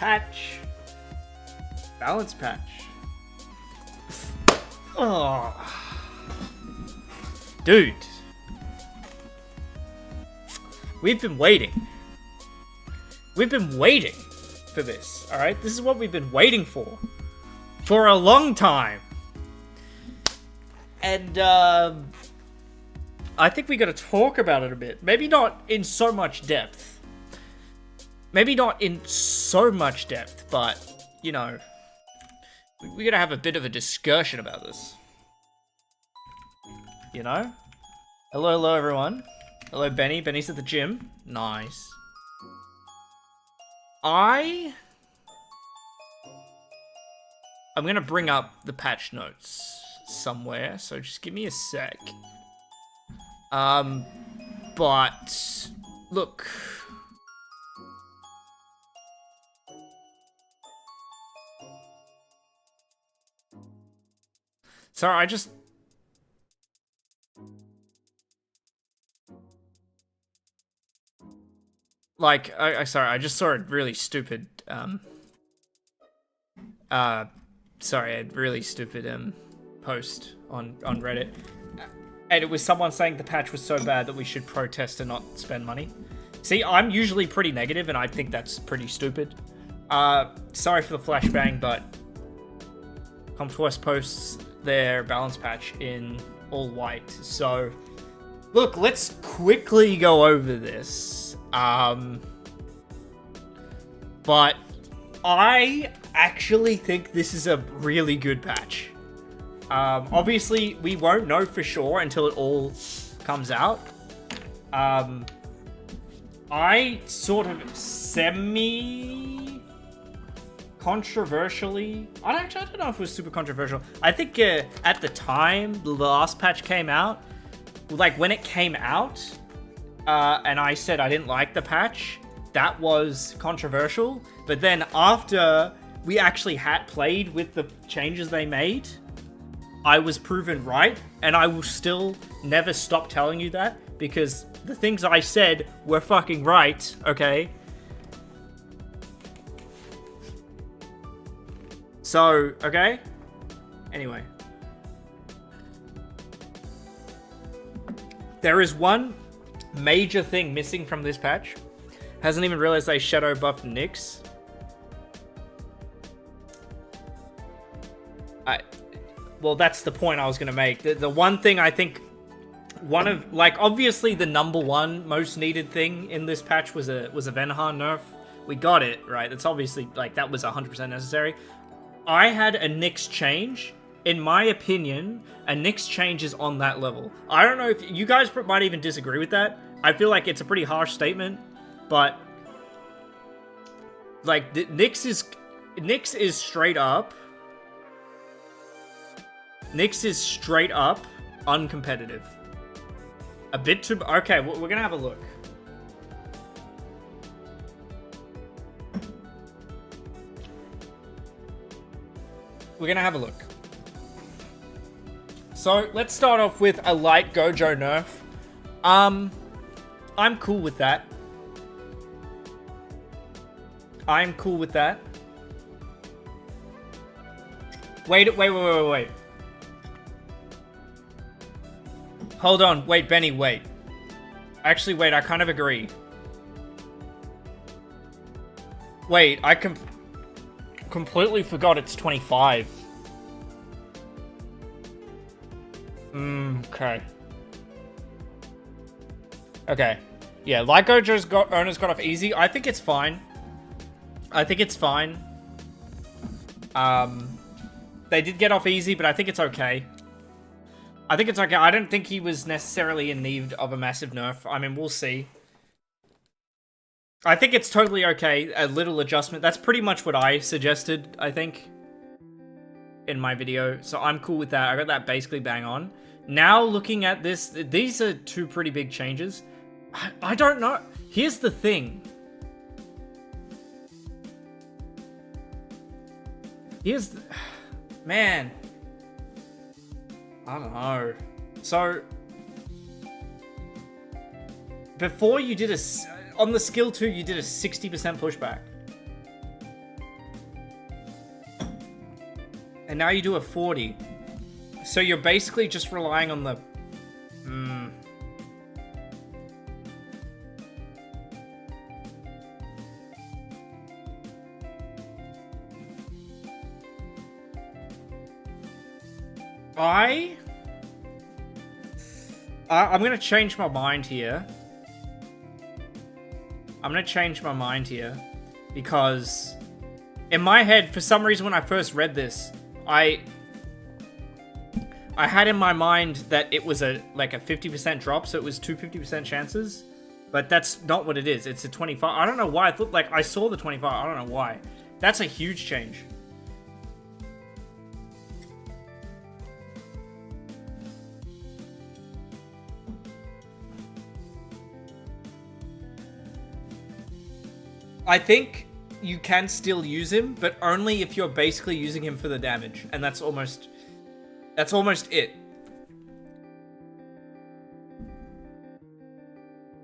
patch. Balance patch. Oh. Dude. We've been waiting. We've been waiting for this, alright? This is what we've been waiting for. For a long time. And, I think we gotta talk about it a bit. Maybe not in so much depth. Maybe not in so much depth, but, you know, we gotta have a bit of a discussion about this. You know? Hello everyone. Hello Benny. Benny's at the gym. Nice. I'm gonna bring up the patch notes somewhere, so just give me a sec. But look. Sorry, I just... Like, sorry, I just saw a really stupid, sorry, a really stupid, post on Reddit. And it was someone saying the patch was so bad that we should protest and not spend money. See, I'm usually pretty negative, and I think that's pretty stupid. Sorry for the flashbang, but ComTwist posts their balance patch in all white. So, look, let's quickly go over this. But I actually think this is a really good patch. Obviously, we won't know for sure until it all comes out. I sort of semi-controversially... I don't know if it was super controversial. I think at the time the last patch came out, like when it came out, and I said I didn't like the patch, that was controversial. But then after we actually had played with the changes they made, I was proven right, and I will still never stop telling you that, because the things I said were fucking right, okay? So, okay? Anyway. There is one major thing missing from this patch. Hasn't even realized they shadow buffed Nyx. Well, that's the point I was going to make. The one thing I think... obviously the number one most needed thing in this patch was a Venha nerf. We got it, right? That's obviously, that was 100% necessary. I had a Nyx change. In my opinion, a Nyx change is on that level. I don't know if... You guys might even disagree with that. I feel like it's a pretty harsh statement, but... Nyx is straight up... Nyx is straight up uncompetitive. A bit too... Okay, we're gonna have a look. We're gonna have a look. So, let's start off with a light Gojo nerf. I'm cool with that. I'm cool with that. Wait. Hold on, wait, Benny, wait. Actually, wait, I kind of agree. Wait, I completely forgot it's 25. Okay. Okay. Yeah, Light Gojo's owners got off easy. I think it's fine. They did get off easy, but I think it's okay. I don't think he was necessarily in need of a massive nerf. I mean, we'll see. I think it's totally okay. A little adjustment. That's pretty much what I suggested, I think, in my video. So I'm cool with that. I got that basically bang on. Now, looking at this, these are two pretty big changes. I don't know. Here's the thing. Man. I don't know. So, before you did on the skill 2, you did a 60% pushback. And now you do a 40. So you're basically just relying on the... I'm gonna change my mind here. Because in my head, for some reason, when I first read this, I had in my mind that it was like a 50% drop, so it was 50% chances. But that's not what it is. It's a 25. I don't know why. I thought, like, I saw the 25. I don't know why. That's a huge change. I think you can still use him, but only if you're basically using him for the damage, and that's almost it.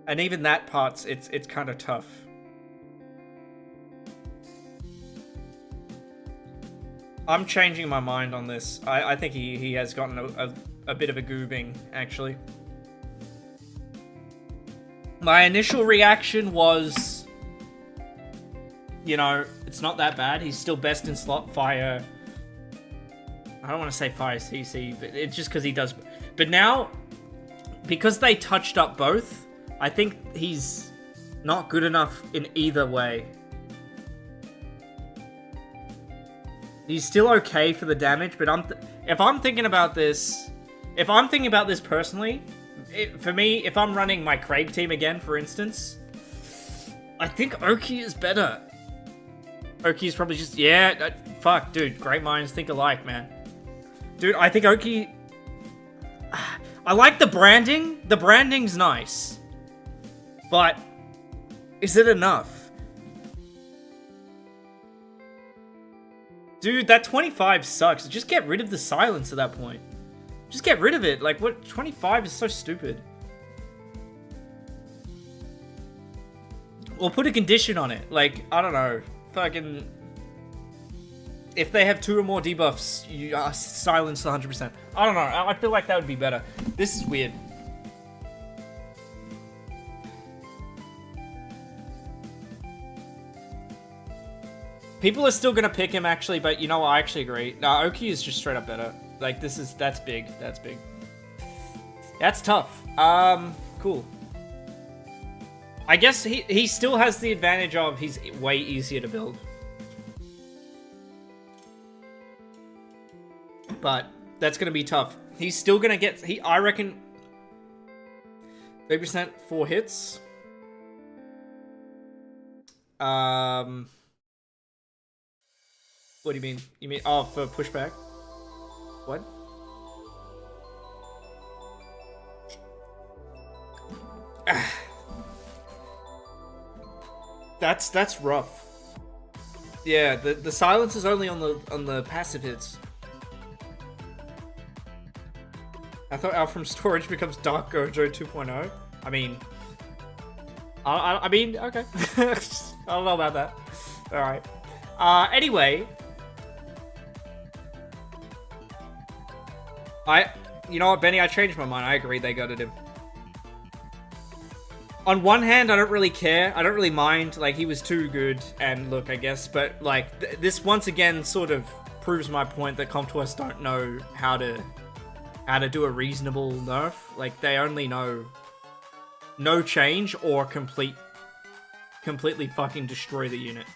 And even that part's it's kind of tough. I'm changing my mind on this. I think he has gotten a bit of a goobing, actually. My initial reaction was, you know, it's not that bad. He's still best in slot fire. I don't want to say fire CC, but it's just because he does. But now, because they touched up both, I think he's not good enough in either way. He's still okay for the damage, but if I'm thinking about this personally, for me, if I'm running my Craig team again, for instance, I think Oki is better. Oki's probably just... Yeah, fuck, dude. Great minds think alike, man. Dude, I think Oki... I like the branding. The branding's nice. But... is it enough? Dude, that 25 sucks. Just get rid of the silence at that point. Just get rid of it. Like, what? 25 is so stupid. Or put a condition on it. Like, I don't know. Fucking... if they have 2 or more debuffs, you are silenced 100%. I don't know. I feel like that would be better. This is weird. People are still gonna pick him, actually, but you know what? I actually agree. No, Oki is just straight up better. Like, that's big. That's big. That's tough. Cool. I guess he still has the advantage of he's way easier to build. But that's going to be tough. He's still going to get... I reckon... 30% 4 hits. What do you mean? You mean... oh, for pushback? What? That's rough. Yeah, the silence is only on the passive hits. I thought Out from Storage becomes Dark Gojo 2.0. I mean, okay. I don't know about that. All right. Anyway, you know what, Benny? I changed my mind. I agree. They gutted him. On one hand, I don't really care. I don't really mind. Like, he was too good. And look, I guess. But, like, this once again sort of proves my point that Comtois don't know how to do a reasonable nerf. Like, they only know no change or completely fucking destroy the unit.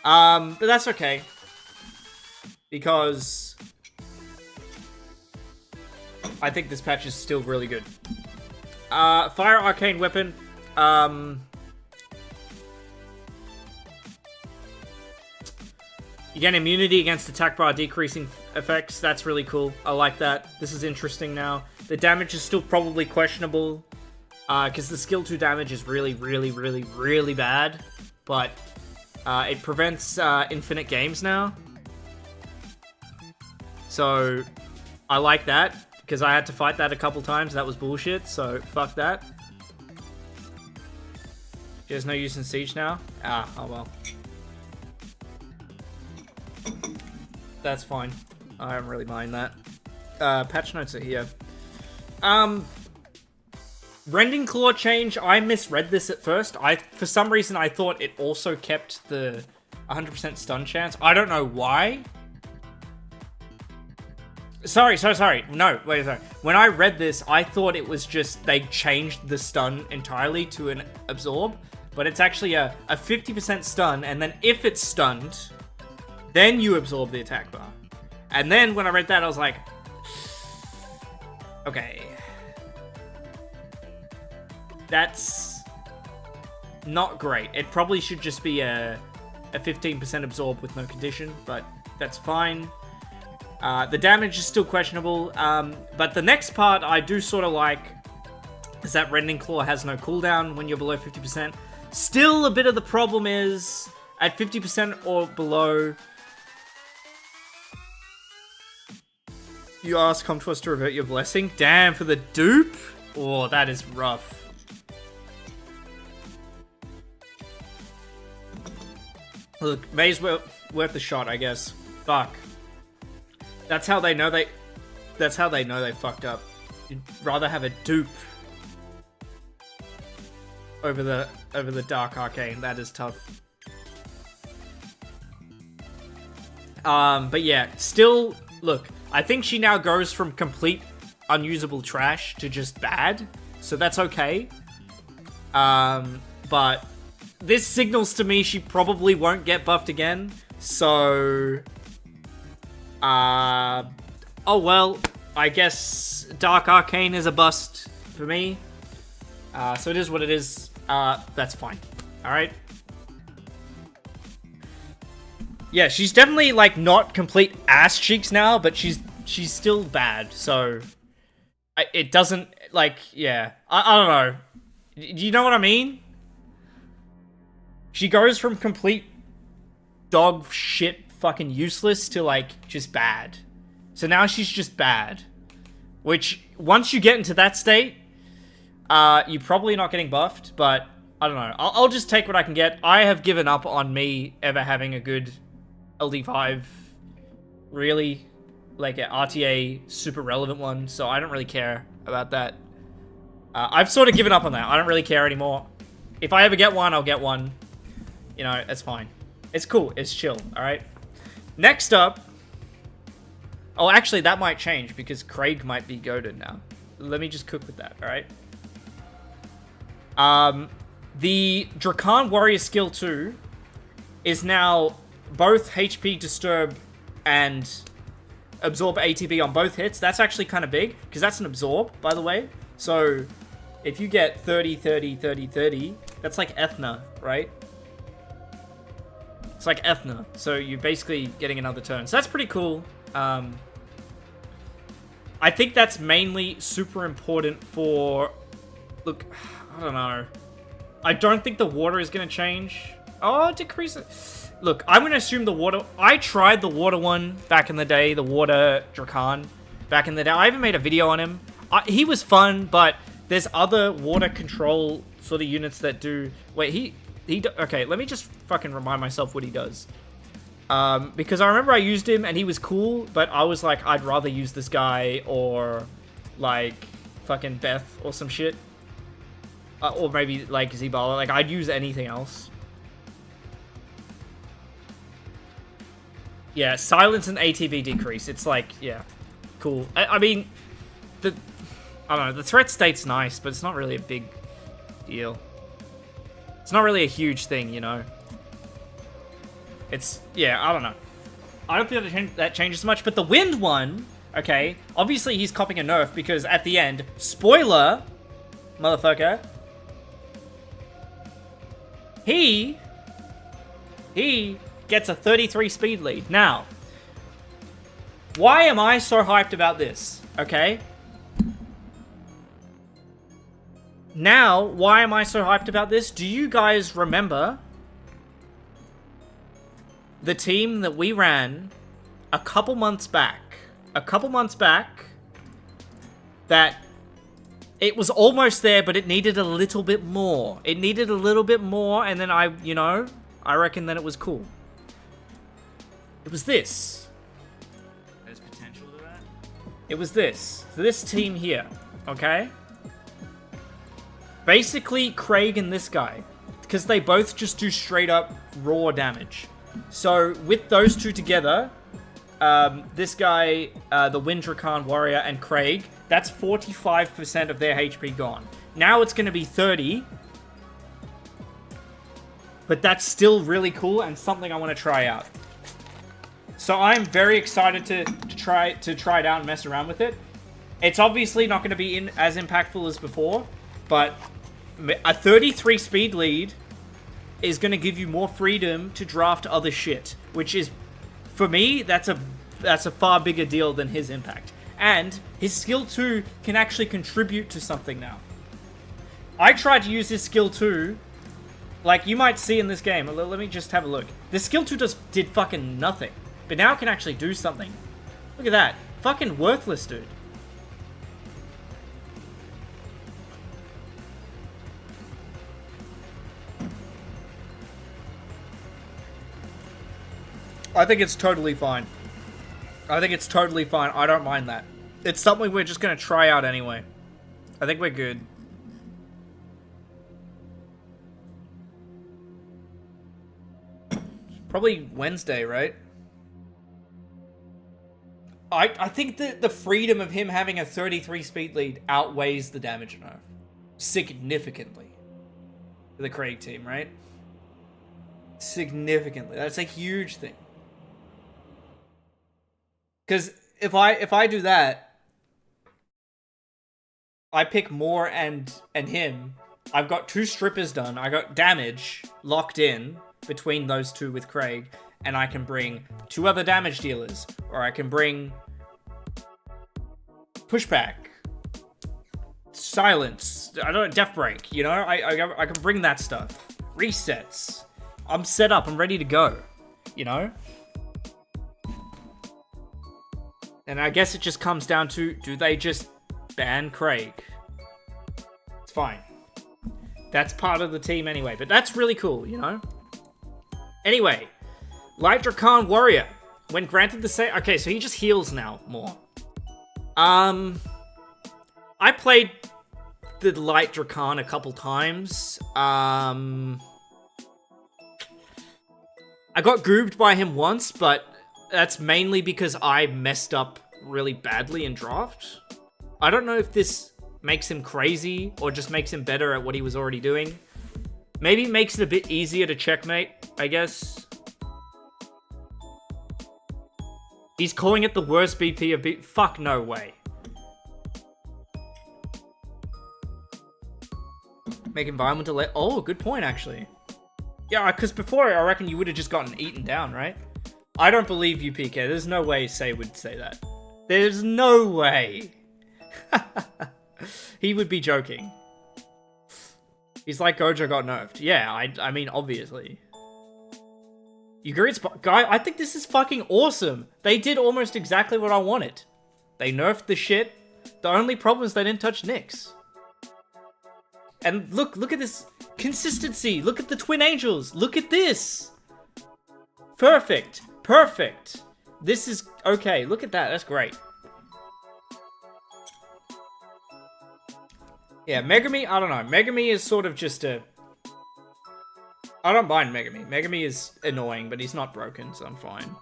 But that's okay. Because I think this patch is still really good. Fire Arcane Weapon. You get immunity against attack bar decreasing effects. That's really cool. I like that. This is interesting now. The damage is still probably questionable. Because the skill 2 damage is really, really, really, really bad. But it prevents infinite games now. So I like that. Because I had to fight that a couple times. That was bullshit. So fuck that. There's no use in Siege now. Oh well. That's fine. I don't really mind that. Patch notes are here. Rending Claw change, I misread this at first. For some reason, I thought it also kept the 100% stun chance. I don't know why. Sorry. No, wait, sorry. When I read this, I thought it was just they changed the stun entirely to an absorb, but it's actually a 50% stun, and then if it's stunned, then you absorb the attack bar. And then when I read that, I was like, okay. That's not great. It probably should just be a 15% absorb with no condition, but that's fine. The damage is still questionable, but the next part I do sort of like is that Rending Claw has no cooldown when you're below 50%. Still, a bit of the problem is at 50% or below, you ask Comtuos to revert your blessing. Damn, for the dupe? Oh, that is rough. Look, May's worth the shot, I guess. Fuck. That's how they know they fucked up. You'd rather have a dupe over the Dark Arcane. That is tough. But yeah, still, look, I think she now goes from complete unusable trash to just bad, so that's okay. But this signals to me she probably won't get buffed again, so oh well, I guess Dark Arcane is a bust for me. So it is what it is. That's fine. Alright. Yeah, she's definitely, like, not complete ass cheeks now, but she's still bad, so it doesn't, like, yeah. I don't know. Do you know what I mean? She goes from complete dog shit fucking useless to, like, just bad. So now she's just bad. Which, once you get into that state, you're probably not getting buffed, but I don't know. I'll just take what I can get. I have given up on me ever having a good LD5, really, like an RTA super relevant one, so I don't really care about that. I've sort of given up on that. I don't really care anymore. If I ever get one, I'll get one. You know, it's fine. It's cool. It's chill, alright? Next up... Oh, actually, that might change, because Craig might be goated now. Let me just cook with that, alright? The Drakan Warrior skill 2 is now both HP Disturb and absorb ATB on both hits. That's actually kind of big, because that's an absorb, by the way. So, if you get 30, 30, 30, 30, that's like Ethna, right? It's like Ethna, so you're basically getting another turn. So that's pretty cool. I think that's mainly super important for... Look, I don't know. I don't think the water is going to change. Oh, decrease it. Look, I'm going to assume the water... I tried the water one back in the day, the water Drakan back in the day. I even made a video on him. He was fun, but there's other water control sort of units that do... Wait, okay, let me just fucking remind myself what he does. Because I remember I used him and he was cool, but I was like, I'd rather use this guy or, like, fucking Beth or some shit. Or maybe, like, Zibala. Like, I'd use anything else. Yeah, silence and ATB decrease. It's like, yeah, cool. I mean, I don't know, the threat state's nice, but it's not really a big deal. It's not really a huge thing, you know? It's, yeah, I don't know. I don't think that changes much, but the wind one, okay, obviously he's copping a nerf because at the end, spoiler, motherfucker, he gets a 33 speed lead. Now, why am I so hyped about this, okay? Now, why am I so hyped about this? Do you guys remember the team that we ran a couple months back? That it was almost there, but it needed a little bit more. It needed a little bit more, and then I reckon that it was cool. It was this. It was this. This team here, okay? Basically, Craig and this guy. Because they both just do straight up raw damage. So, with those two together, this guy, the Wind Rakan Warrior, and Craig, that's 45% of their HP gone. Now it's going to be 30. But that's still really cool and something I want to try out. So I'm very excited to try it out and mess around with it. It's obviously not going to be as impactful as before, but a 33 speed lead is going to give you more freedom to draft other shit, which is, for me, that's a far bigger deal than his impact. And his skill 2 can actually contribute to something now. I tried to use his skill 2, like you might see in this game. Let me just have a look. The skill 2 did fucking nothing, but now it can actually do something. Look at that. Fucking worthless, dude. I think it's totally fine. I think it's totally fine. I don't mind that. It's something we're just going to try out anyway. I think we're good. Probably Wednesday, right? I think that the freedom of him having a 33 speed lead outweighs the damage nerf. Significantly. For the Craig team, right? Significantly. That's a huge thing. Because if I do that, I pick Moore and him. I've got 2 strippers done. I got damage locked in between those 2 with Craig, and I can bring 2 other damage dealers, or I can bring pushback, silence. I don't know, death break. You know, I can bring that stuff. Resets. I'm set up. I'm ready to go. You know. And I guess it just comes down to, do they just ban Craig? It's fine. That's part of the team anyway, but that's really cool, you know? Anyway, Light Rakan Warrior. When granted the same... Okay, so he just heals now more. I played the Light Rakan a couple times. I got goobed by him once, but that's mainly because I messed up really badly in draft. I don't know if this makes him crazy or just makes him better at what he was already doing. Maybe it makes it a bit easier to checkmate, I guess. He's calling it the worst BP of BP. Fuck, no way. Make environmental... Oh, good point, actually. Yeah, because before, I reckon you would have just gotten eaten down, right? I don't believe you, PK. There's no way Say would say that. There's no way. He would be joking. He's like, Gojo got nerfed. Yeah, I mean, obviously. You agree? Guy, I think this is fucking awesome. They did almost exactly what I wanted. They nerfed the shit. The only problem is they didn't touch Nyx. And look at this consistency. Look at the Twin Angels. Look at this. Perfect. Perfect. This is okay. Look at that. That's great. Yeah, Megami, I don't know. Megami is sort of just a... I don't mind Megami. Megami is annoying, but he's not broken, so I'm fine.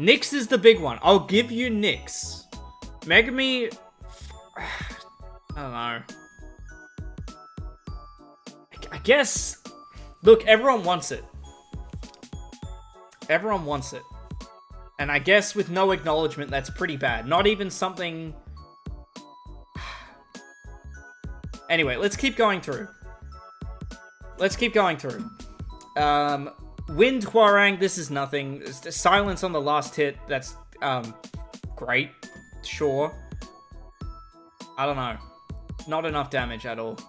Nyx is the big one. I'll give you Nyx. Megami... I don't know. I guess... Look, everyone wants it. Everyone wants it. And I guess with no acknowledgement, that's pretty bad. Not even something... Anyway, let's keep going through. Let's keep going through. Wind Hwoarang, this is nothing. Silence on the last hit, that's great. Sure. I don't know. Not enough damage at all.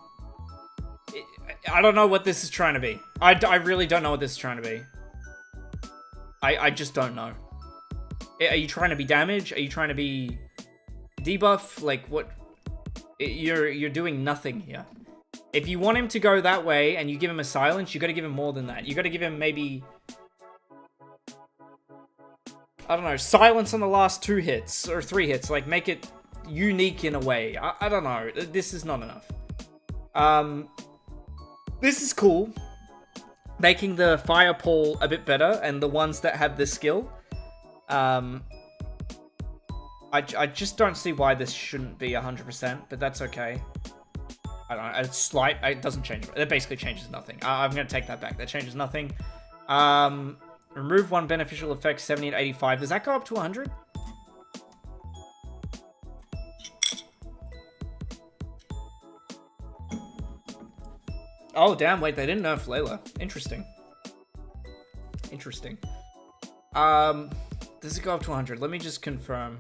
I don't know what this is trying to be. I really don't know what this is trying to be. I just don't know. Are you trying to be damage? Are you trying to be debuff? Like, what? You're doing nothing here. If you want him to go that way and you give him a silence, you got to give him more than that. You got to give him maybe... I don't know, silence on the last 2 hits or 3 hits. Like, make it unique in a way. I don't know. This is not enough. This is cool. Making the fire pool a bit better, and the ones that have this skill. I just don't see why this shouldn't be 100%, but that's okay. I don't know, it's slight, it doesn't change, it basically changes nothing. I'm gonna take that back, that changes nothing. Remove 1 beneficial effect, 70 and 85, does that go up to 100? Oh damn, wait, they didn't nerf Layla. Interesting. Interesting. Does it go up to 100? Let me just confirm.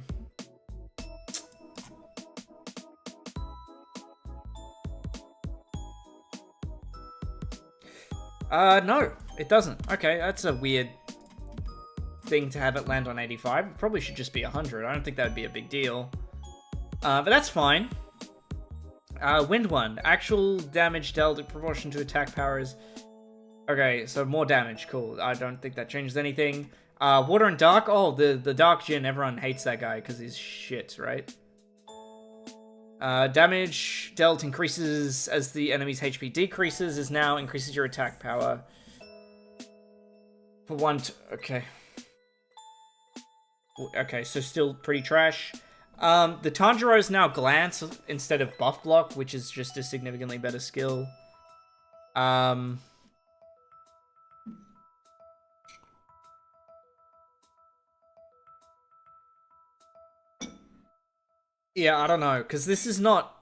No, it doesn't. Okay, that's a weird thing to have it land on 85. It probably should just be 100. I don't think that would be a big deal. But that's fine. Wind 1. Actual damage dealt in proportion to attack powers. Okay, so more damage. Cool. I don't think that changes anything. Water and Dark. Oh, the Dark Djinn. Everyone hates that guy because he's shit, right? Damage dealt increases as the enemy's HP decreases. Is now increases your attack power. For 1... Okay. Okay, so still pretty trash. The Tanjiro is now Glance instead of Buff Block, which is just a significantly better skill. Yeah, I don't know, because this is not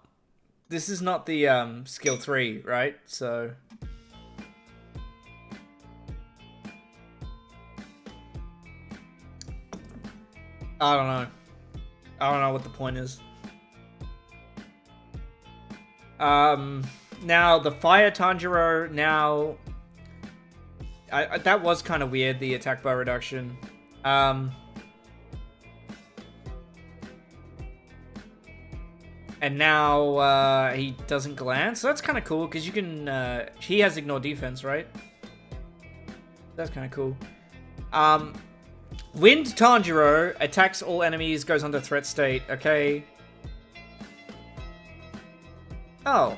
the skill 3, right? So I don't know. I don't know what the point is. Now the Fire Tanjiro now. That was kind of weird, the attack bar reduction. And now he doesn't glance, so that's kind of cool because you can. He has ignore defense, right? That's kind of cool. Wind Tanjiro attacks all enemies, goes under threat state. Okay. Oh.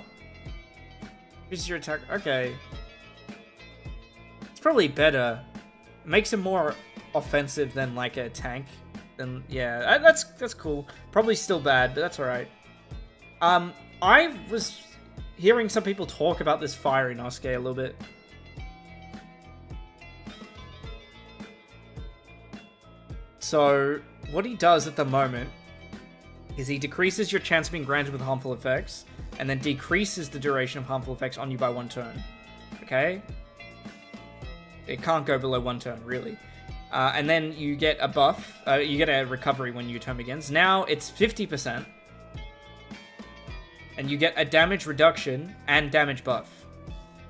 Here's your attack. Okay. It's probably better. It makes him more offensive than like a tank. Then yeah, that's cool. Probably still bad, but that's all right. I was hearing some people talk about this Fire Inosuke a little bit. So, what he does at the moment is he decreases your chance of being granted with harmful effects, and then decreases the duration of harmful effects on you by 1 turn. Okay? It can't go below 1 turn, really. And then you get a buff, you get a recovery when your turn begins. Now it's 50%. And you get a damage reduction and damage buff.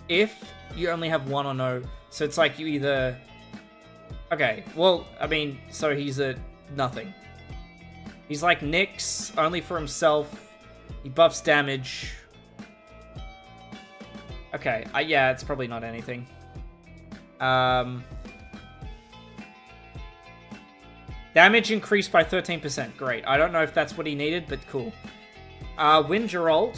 If you only have 1 or no. So it's like you either... Okay, well, I mean, so he's a nothing. He's like Nyx, only for himself. He buffs damage. Okay, yeah, it's probably not anything. Damage increased by 13%. Great. I don't know if that's what he needed, but cool. Wind Geralt.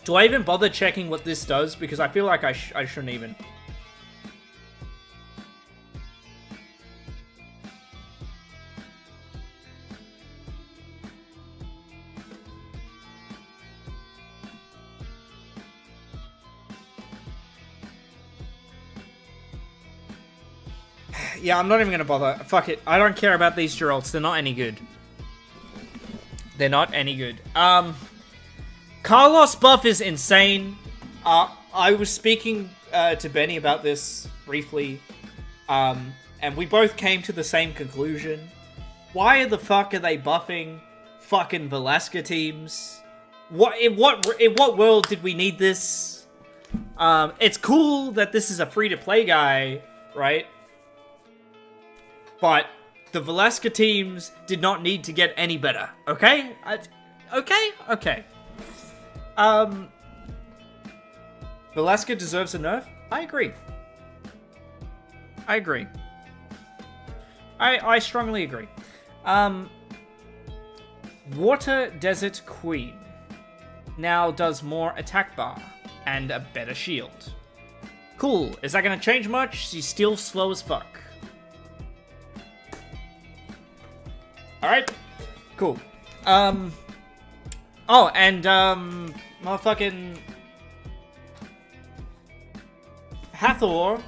Do I even bother checking what this does? Because I feel like I shouldn't even. Yeah, I'm not even gonna bother. Fuck it. I don't care about these Geralts. They're not any good. They're not any good. Carlos buff is insane. I was speaking to Benny about this briefly, and we both came to the same conclusion. Why the fuck are they buffing fucking Velasca teams? In what world did we need this? It's cool that this is a free-to-play guy, right? But the Velasca teams did not need to get any better, okay? Okay. Velasquez deserves a nerf? I agree. I agree. I strongly agree. Water Desert Queen now does more attack bar and a better shield. Cool. Is that going to change much? She's still slow as fuck. Alright. Cool. Oh, and, motherfucking... Hathor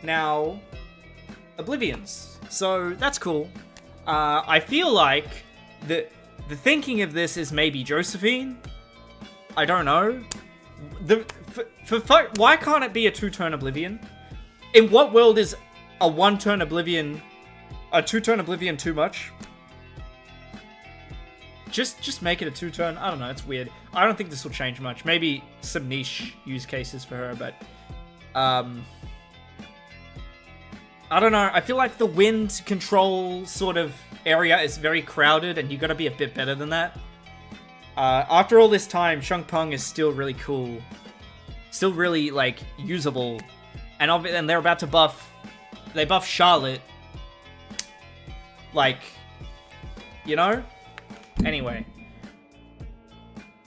now Oblivions. So that's cool. I feel like the thinking of this is maybe Josephine. I don't know. Why can't it be a 2-turn Oblivion? In what world is a 1-turn Oblivion, a 2-turn Oblivion too much? Just make it a 2-turn. I don't know. It's weird. I don't think this will change much. Maybe some niche use cases for her, but I don't know. I feel like the wind control sort of area is very crowded, and you got to be a bit better than that. After all this time, Shungpung is still really cool, still really like usable, and they're about to buff. They buff Charlotte, like, you know. Anyway,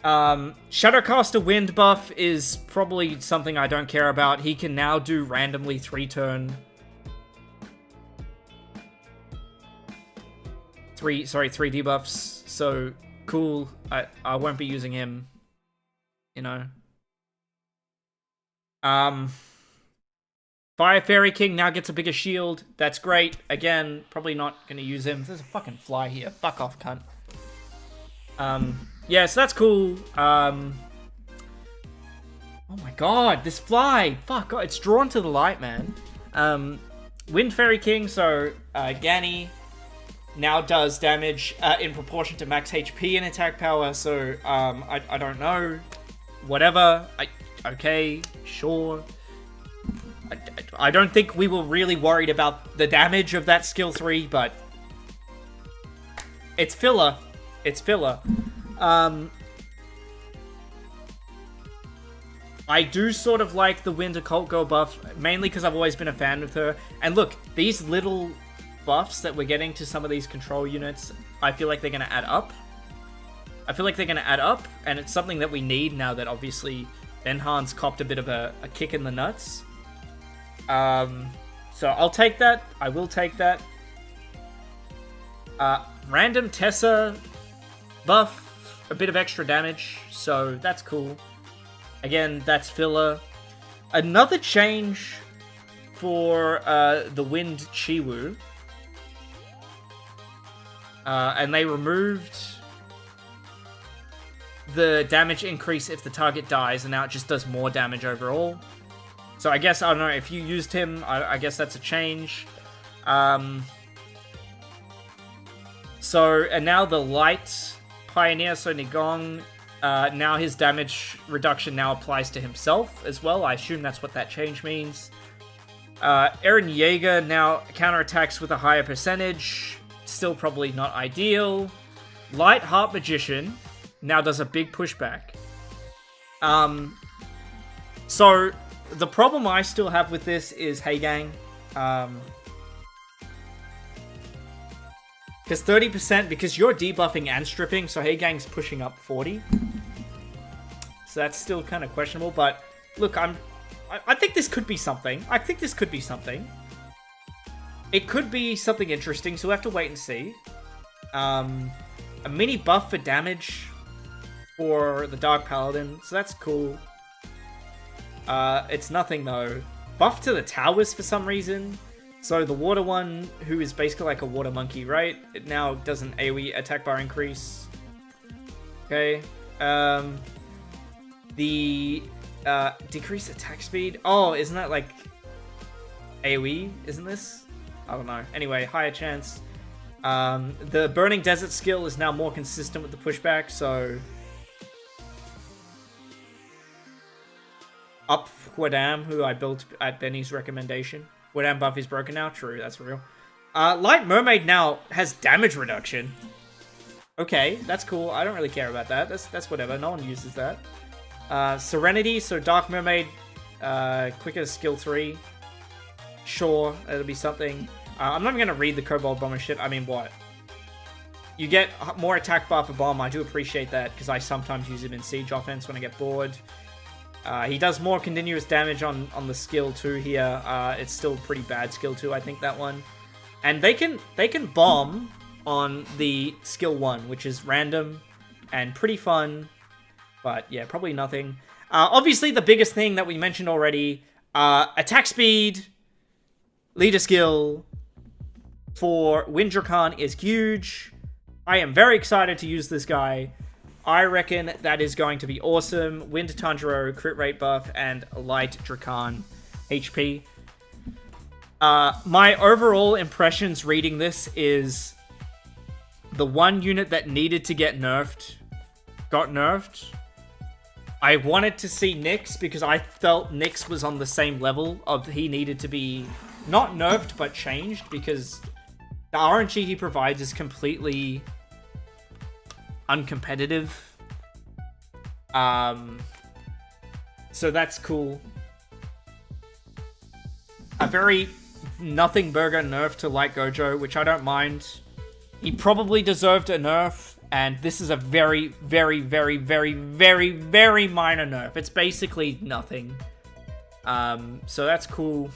Shadowcaster Wind buff is probably something I don't care about. He can now do randomly 3 debuffs. So cool. I won't be using him, you know. Fire Fairy King now gets a bigger shield. That's great. Again, probably not gonna use him. There's a fucking fly here. Fuck off, cunt. Yeah, so that's cool. Oh my god, this fly! Fuck, it's drawn to the light, man. Wind Fairy King, so Gani now does damage in proportion to max HP and attack power, so I don't know. Whatever. Okay, sure. I don't think we were really worried about the damage of that skill 3, but it's filler. It's filler. I do sort of like the Wind Occult Girl buff, mainly because I've always been a fan of her. And look, these little buffs that we're getting to some of these control units, I feel like they're going to add up. And it's something that we need now that obviously Benhan's copped a bit of a kick in the nuts. So I'll take that. I will take that. Random Tessa buff, a bit of extra damage, so that's cool. Again, that's filler. Another change for the Wind Chiwu. And they removed the damage increase if the target dies, and now it just does more damage overall. So I guess, I don't know, if you used him, I guess that's a change. So, and now the Light Pioneer, so Nigong, now his damage reduction now applies to himself as well. I assume that's what that change means. Eren Yeager now counterattacks with a higher percentage. Still probably not ideal. Light Heart Magician now does a big pushback. So, the problem I still have with this is Heigang. Because 30%, because you're debuffing and stripping, so Heigang's pushing up 40. So that's still kind of questionable, but look, I think this could be something. It could be something interesting, so we'll have to wait and see. A mini buff for damage for the Dark Paladin, so that's cool. It's nothing though. Buff to the towers for some reason. So the water one, who is basically like a water monkey, right? It now does an AoE attack bar increase. Okay. The decreased attack speed. Oh, isn't that like AoE? Isn't this? I don't know. Anyway, higher chance. The Burning Desert skill is now more consistent with the pushback, so up Huadam, who I built at Benny's recommendation. Huadam buff is broken now. True, that's real. Light Mermaid now has damage reduction. Okay, that's cool. I don't really care about that. That's whatever. No one uses that. Serenity, so Dark Mermaid, quicker skill 3. Sure, it'll be something. I'm not even gonna read the Cobalt Bomber shit. I mean, what? You get more attack bar for Bomb. I do appreciate that, because I sometimes use him in Siege offense when I get bored. He does more continuous damage on the skill 2 here. It's still pretty bad skill 2, I think, that one. And they can bomb on the skill 1, which is random and pretty fun. But yeah, probably nothing. Obviously, the biggest thing that we mentioned already, attack speed, leader skill for Wind Dracan is huge. I am very excited to use this guy. I reckon that is going to be awesome. Wind Tanjiro, crit rate buff, and light Dracan HP. My overall impressions reading this is the one unit that needed to get nerfed got nerfed. I wanted to see Nyx because I felt Nyx was on the same level of he needed to be not nerfed but changed, because the RNG he provides is completely uncompetitive. So that's cool. A very nothing burger nerf to Light Gojo, which I don't mind. He probably deserved a nerf, and this is a very, very, very, very, very, very minor nerf. It's basically nothing. So that's cool.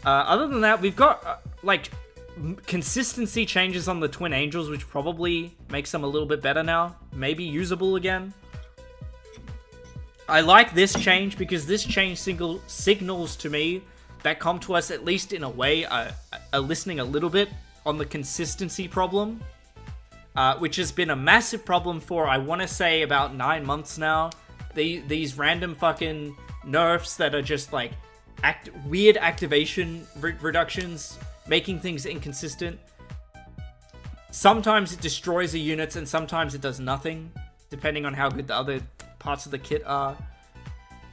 Other than that, we've got, like, consistency changes on the Twin Angels, which probably makes them a little bit better now. Maybe usable again. I like this change because this change signals to me that ComTOS, at least in a way, are listening a little bit on the consistency problem, which has been a massive problem for, I want to say, about 9 months now. These random fucking nerfs that are just like weird activation reductions, making things inconsistent. Sometimes it destroys the units and sometimes it does nothing, depending on how good the other parts of the kit are.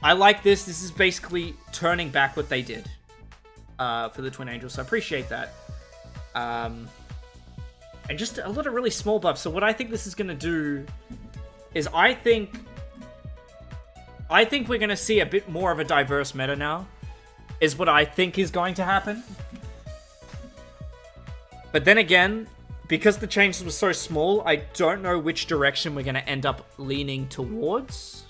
I like this. This is basically turning back what they did for the Twin Angels, so I appreciate that. And just a lot of really small buffs. So what I think this is going to do is I think we're going to see a bit more of a diverse meta now, is what I think is going to happen. But then again, because the changes were so small, I don't know which direction we're going to end up leaning towards.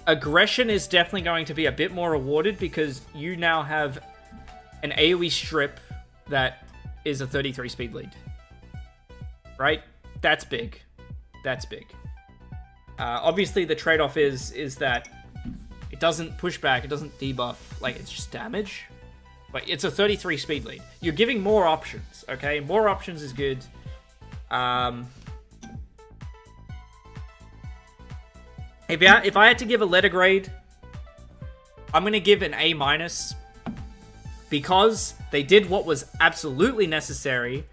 Aggression is definitely going to be a bit more rewarded because you now have an AoE strip that is a 33 speed lead. Right? That's big. That's big. Obviously, the trade-off is that it doesn't push back, it doesn't debuff, like, it's just damage. But it's a 33 speed lead. You're giving more options, okay? More options is good. If I had to give a letter grade, I'm going to give an A-, because they did what was absolutely necessary,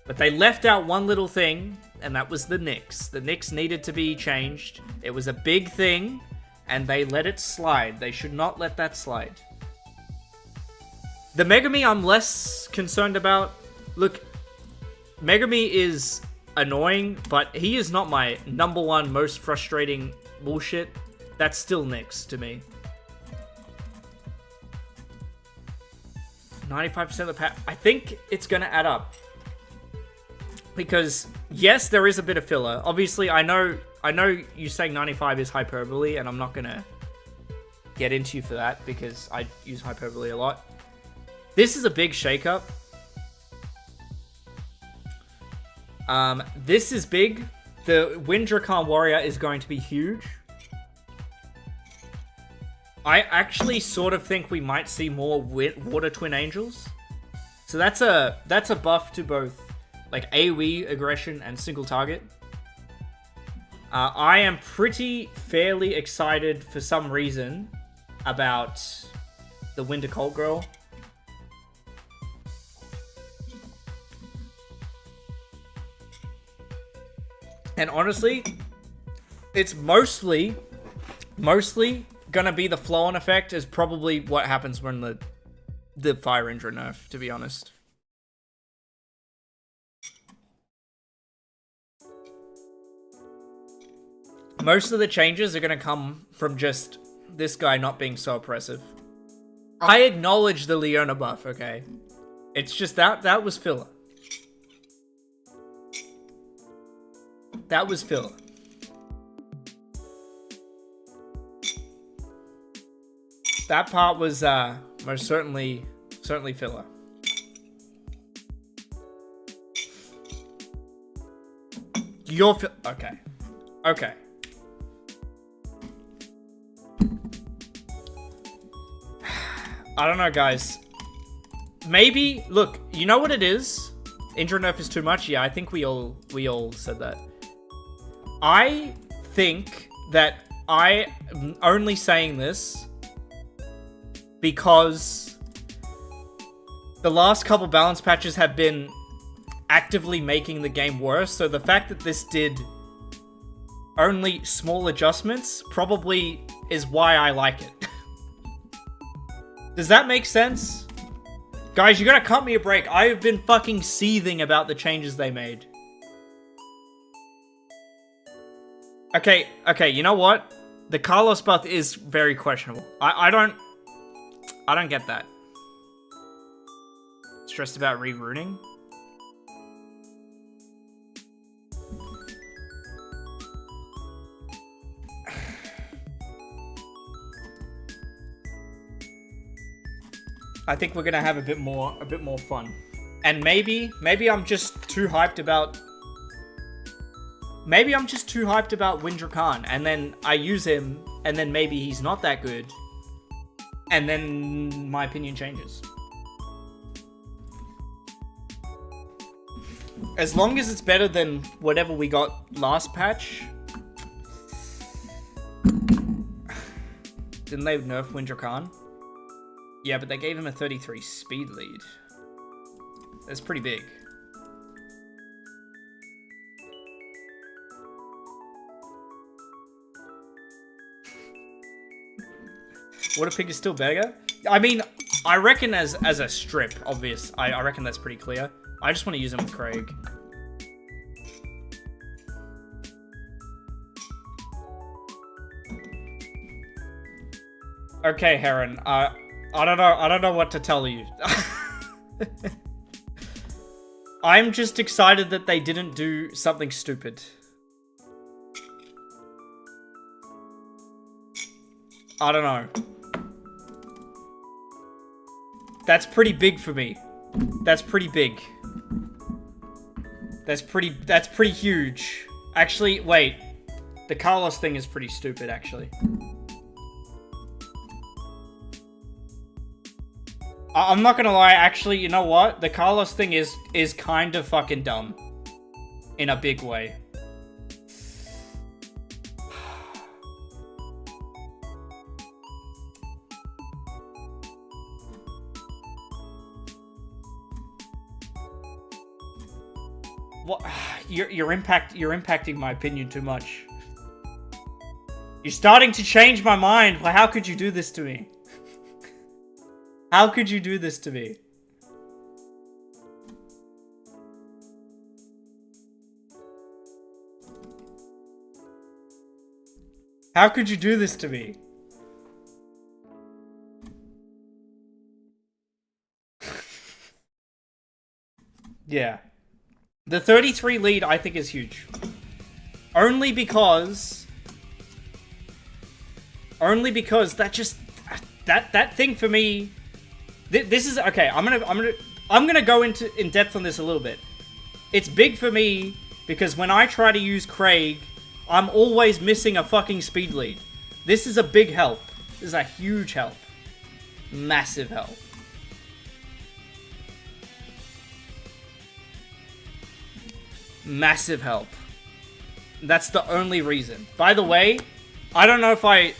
but they left out one little thing, and that was the Nyx. The Nyx needed to be changed. It was a big thing, and they let it slide. They should not let that slide. The Megami I'm less concerned about. Look, Megami is annoying, but he is not my number one most frustrating bullshit. That's still Nyx to me. 95% of the pack. I think it's going to add up. Because, yes, there is a bit of filler. Obviously, I know you saying 95 is hyperbole, and I'm not going to get into you for that, because I use hyperbole a lot. This is a big shakeup. This is big. The Wind Dracan Warrior is going to be huge. I actually sort of think we might see more Water Twin Angels. So that's a buff to both like AoE, aggression, and single target. I am fairly excited for some reason about the Winter Cold Girl. And honestly, it's mostly gonna be the flow-on effect is probably what happens when the Fire Indra nerf, to be honest. most of the changes are gonna come from just this guy not being so oppressive. I acknowledge the Leona buff, okay? It's just that was filler. That was filler. That part was most certainly filler. Okay. Okay. I don't know, guys. Maybe, look, you know what it is? Intro nerf is too much? Yeah, I think we all said that. I think that I am only saying this because the last couple balance patches have been actively making the game worse, so the fact that this did only small adjustments probably is why I like it. Does that make sense? Guys, you gotta cut me a break. I have been fucking seething about the changes they made. Okay, you know what? The Carlos buff is very questionable. I don't get that. Stressed about rerouting? I think we're gonna have a bit more fun. And maybe I'm just too hyped about... Maybe I'm just too hyped about Windra Khan, and then I use him, and then maybe he's not that good. And then my opinion changes. As long as it's better than whatever we got last patch. Didn't they nerf Windra Khan? Yeah, but they gave him a 33 speed lead. That's pretty big. Water Pig is still better? I mean, I reckon as a strip, obvious. I reckon that's pretty clear. I just want to use him with Craig. Okay, Heron. I don't know what to tell you. I'm just excited that they didn't do something stupid. I don't know. That's pretty big for me. That's pretty big. That's pretty huge. Actually, wait. The Carlos thing is pretty stupid, actually. I'm not gonna lie, actually, you know what? The Carlos thing is kind of fucking dumb. In a big way. What? You're impacting my opinion too much. You're starting to change my mind. How could you do this to me? How could you do this to me? How could you do this to me? Yeah. The 33 lead, I think, is huge. Only because that just... That thing for me... This is... Okay, I'm gonna go in depth on this a little bit. It's big for me because when I try to use Craig, I'm always missing a fucking speed lead. This is a big help. This is a huge help. Massive help. Massive help. That's the only reason. By the way, I don't know if I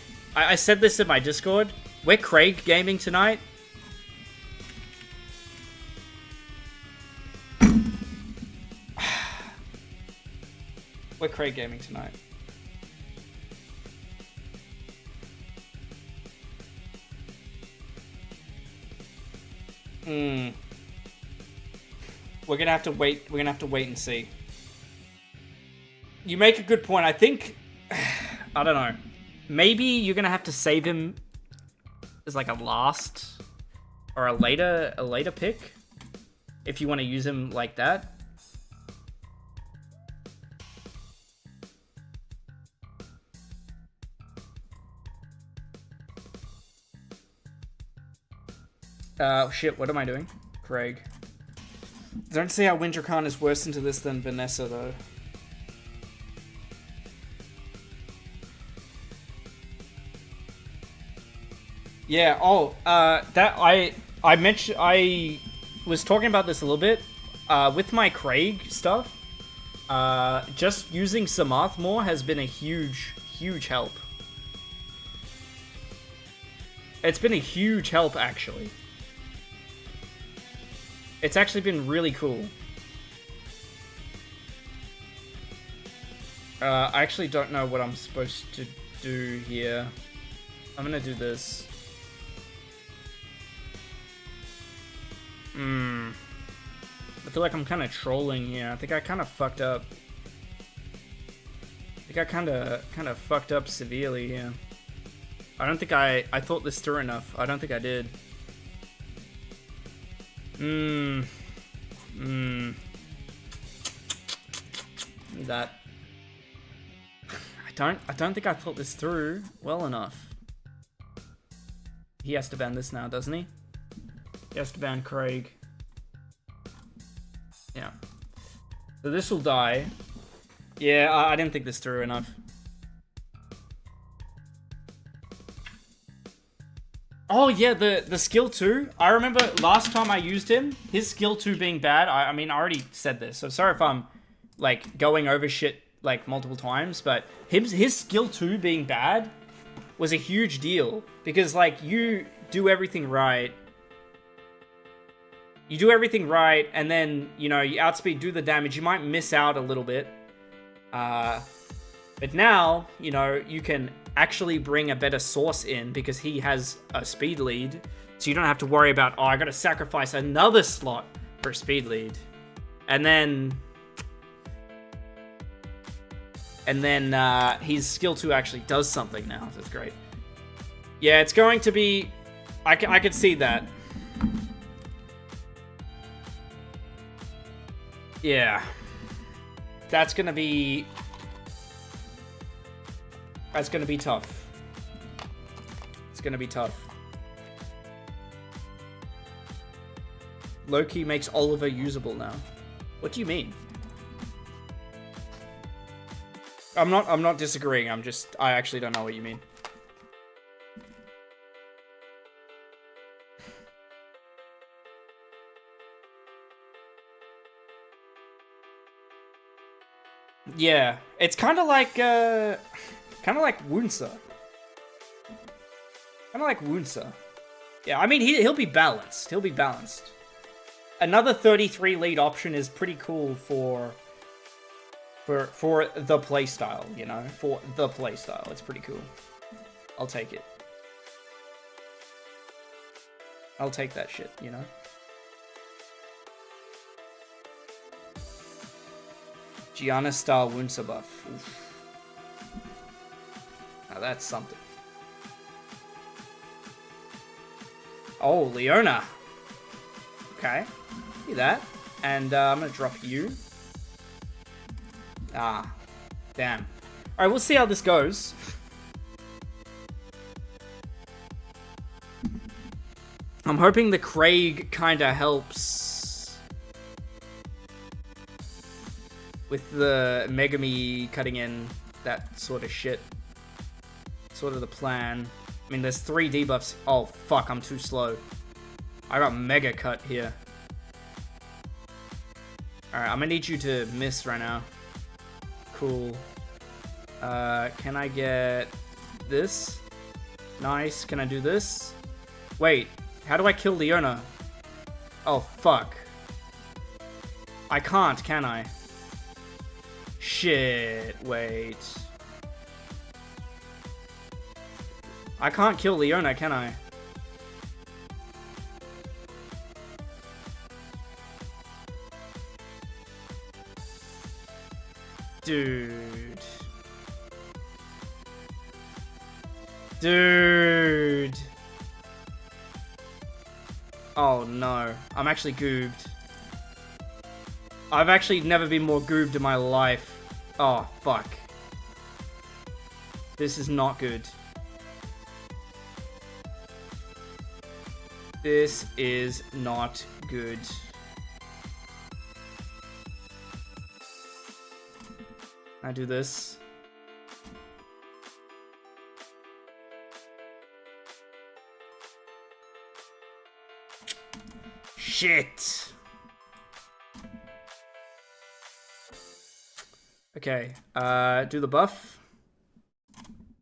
said this in my Discord. We're Craig gaming tonight. We're Craig gaming tonight. We're gonna have to wait. We're gonna have to wait and see. You make a good point. I think I don't know. Maybe you're gonna have to save him as like a last or a later pick if you want to use him like that. Shit, what am I doing? Craig. Don't see how Wintercon is worse into this than Vanessa, though. Yeah, I mentioned, I was talking about this a little bit, with my Craig stuff, just using Samath more has been a huge help. It's been a huge help, actually. It's actually been really cool. I actually don't know what I'm supposed to do here. I'm gonna do this. I feel like I'm kind of trolling here. I think I kind of fucked up. I think I kind of fucked up severely here. I don't think I thought this through enough. I don't think I did. That. I don't think I thought this through well enough. He has to ban this now, doesn't he? He has to ban Craig. Yeah. So this will die. Yeah, I didn't think this through enough. Oh yeah, the skill 2. I remember last time I used him, his skill 2 being bad. I mean, I already said this, so sorry if I'm like going over shit like multiple times, but his skill 2 being bad was a huge deal because like you do everything right. You do everything right, and then, you know, you outspeed, do the damage. You might miss out a little bit. But now, you know, you can actually bring a better source in because he has a speed lead. So you don't have to worry about, oh, I gotta sacrifice another slot for a speed lead. And then his skill 2 actually does something now. So it's great. Yeah, it's going to be... I could see that. Yeah. That's gonna be tough. It's gonna be tough. Loki makes Oliver usable now. What do you mean? I'm not disagreeing. I actually don't know what you mean. Yeah, it's kind of like Wunsa. Kind of like Wunsa. Yeah, I mean he'll be balanced. He'll be balanced. Another 33 lead option is pretty cool for the playstyle, you know, for the playstyle. It's pretty cool. I'll take it. I'll take that shit, you know. Gianna style Wunsa buff. Oof. Now that's something. Oh, Leona. Okay. See that. And I'm gonna drop you. Ah. Damn. Alright, we'll see how this goes. I'm hoping the Craig kinda helps with the Megami cutting in that sort of shit. Sort of the plan. I mean, there's 3 debuffs. Oh, fuck, I'm too slow. I got Mega Cut here. Alright, I'm gonna need you to miss right now. Cool. Can I get this? Nice. Can I do this? Wait, how do I kill Leona? Oh, fuck. I can't, can I? Shit, wait. I can't kill Leona, can I? Dude. Dude. Oh no. I'm actually goobed. I've actually never been more goobed in my life. Oh, fuck. This is not good. This is not good. I do this. Shit. Okay, do the buff.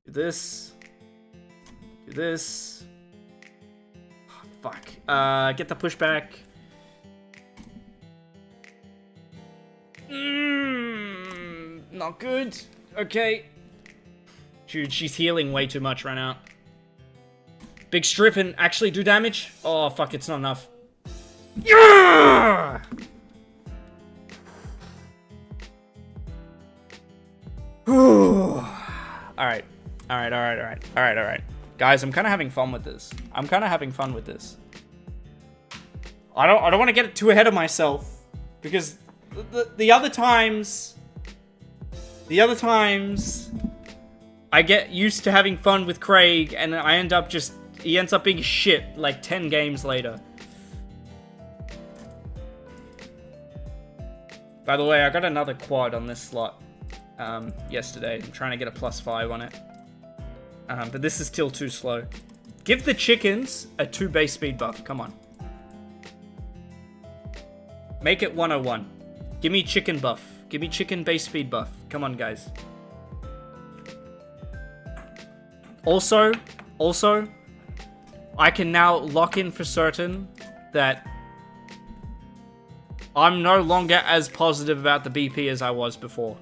Do this. Do this. Oh, fuck. Get the pushback. Not good. Okay. Dude, she's healing way too much right now. Big strip and actually do damage. Oh, fuck, it's not enough. Yeah! Alright. Alright. Guys, I'm kind of having fun with this. I don't want to get too ahead of myself. Because the other times... I get used to having fun with Craig, and I end up just... He ends up being shit, like 10 games later. By the way, I got another quad on this slot yesterday. I'm trying to get a +5 on it. But this is still too slow. Give the chickens a 2 base speed buff. Come on. Make it 101. Give me chicken buff. Give me chicken base speed buff. Come on, guys. Also, I can now lock in for certain that I'm no longer as positive about the BP as I was before.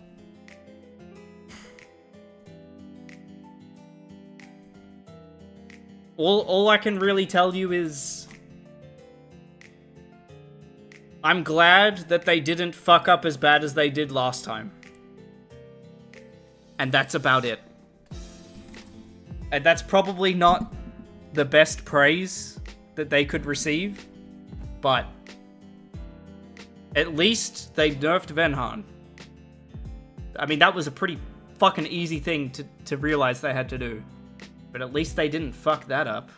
All I can really tell you is I'm glad that they didn't fuck up as bad as they did last time. And that's about it. And that's probably not the best praise that they could receive, but at least they nerfed Venhan. I mean, that was a pretty fucking easy thing to realize they had to do. But at least they didn't fuck that up.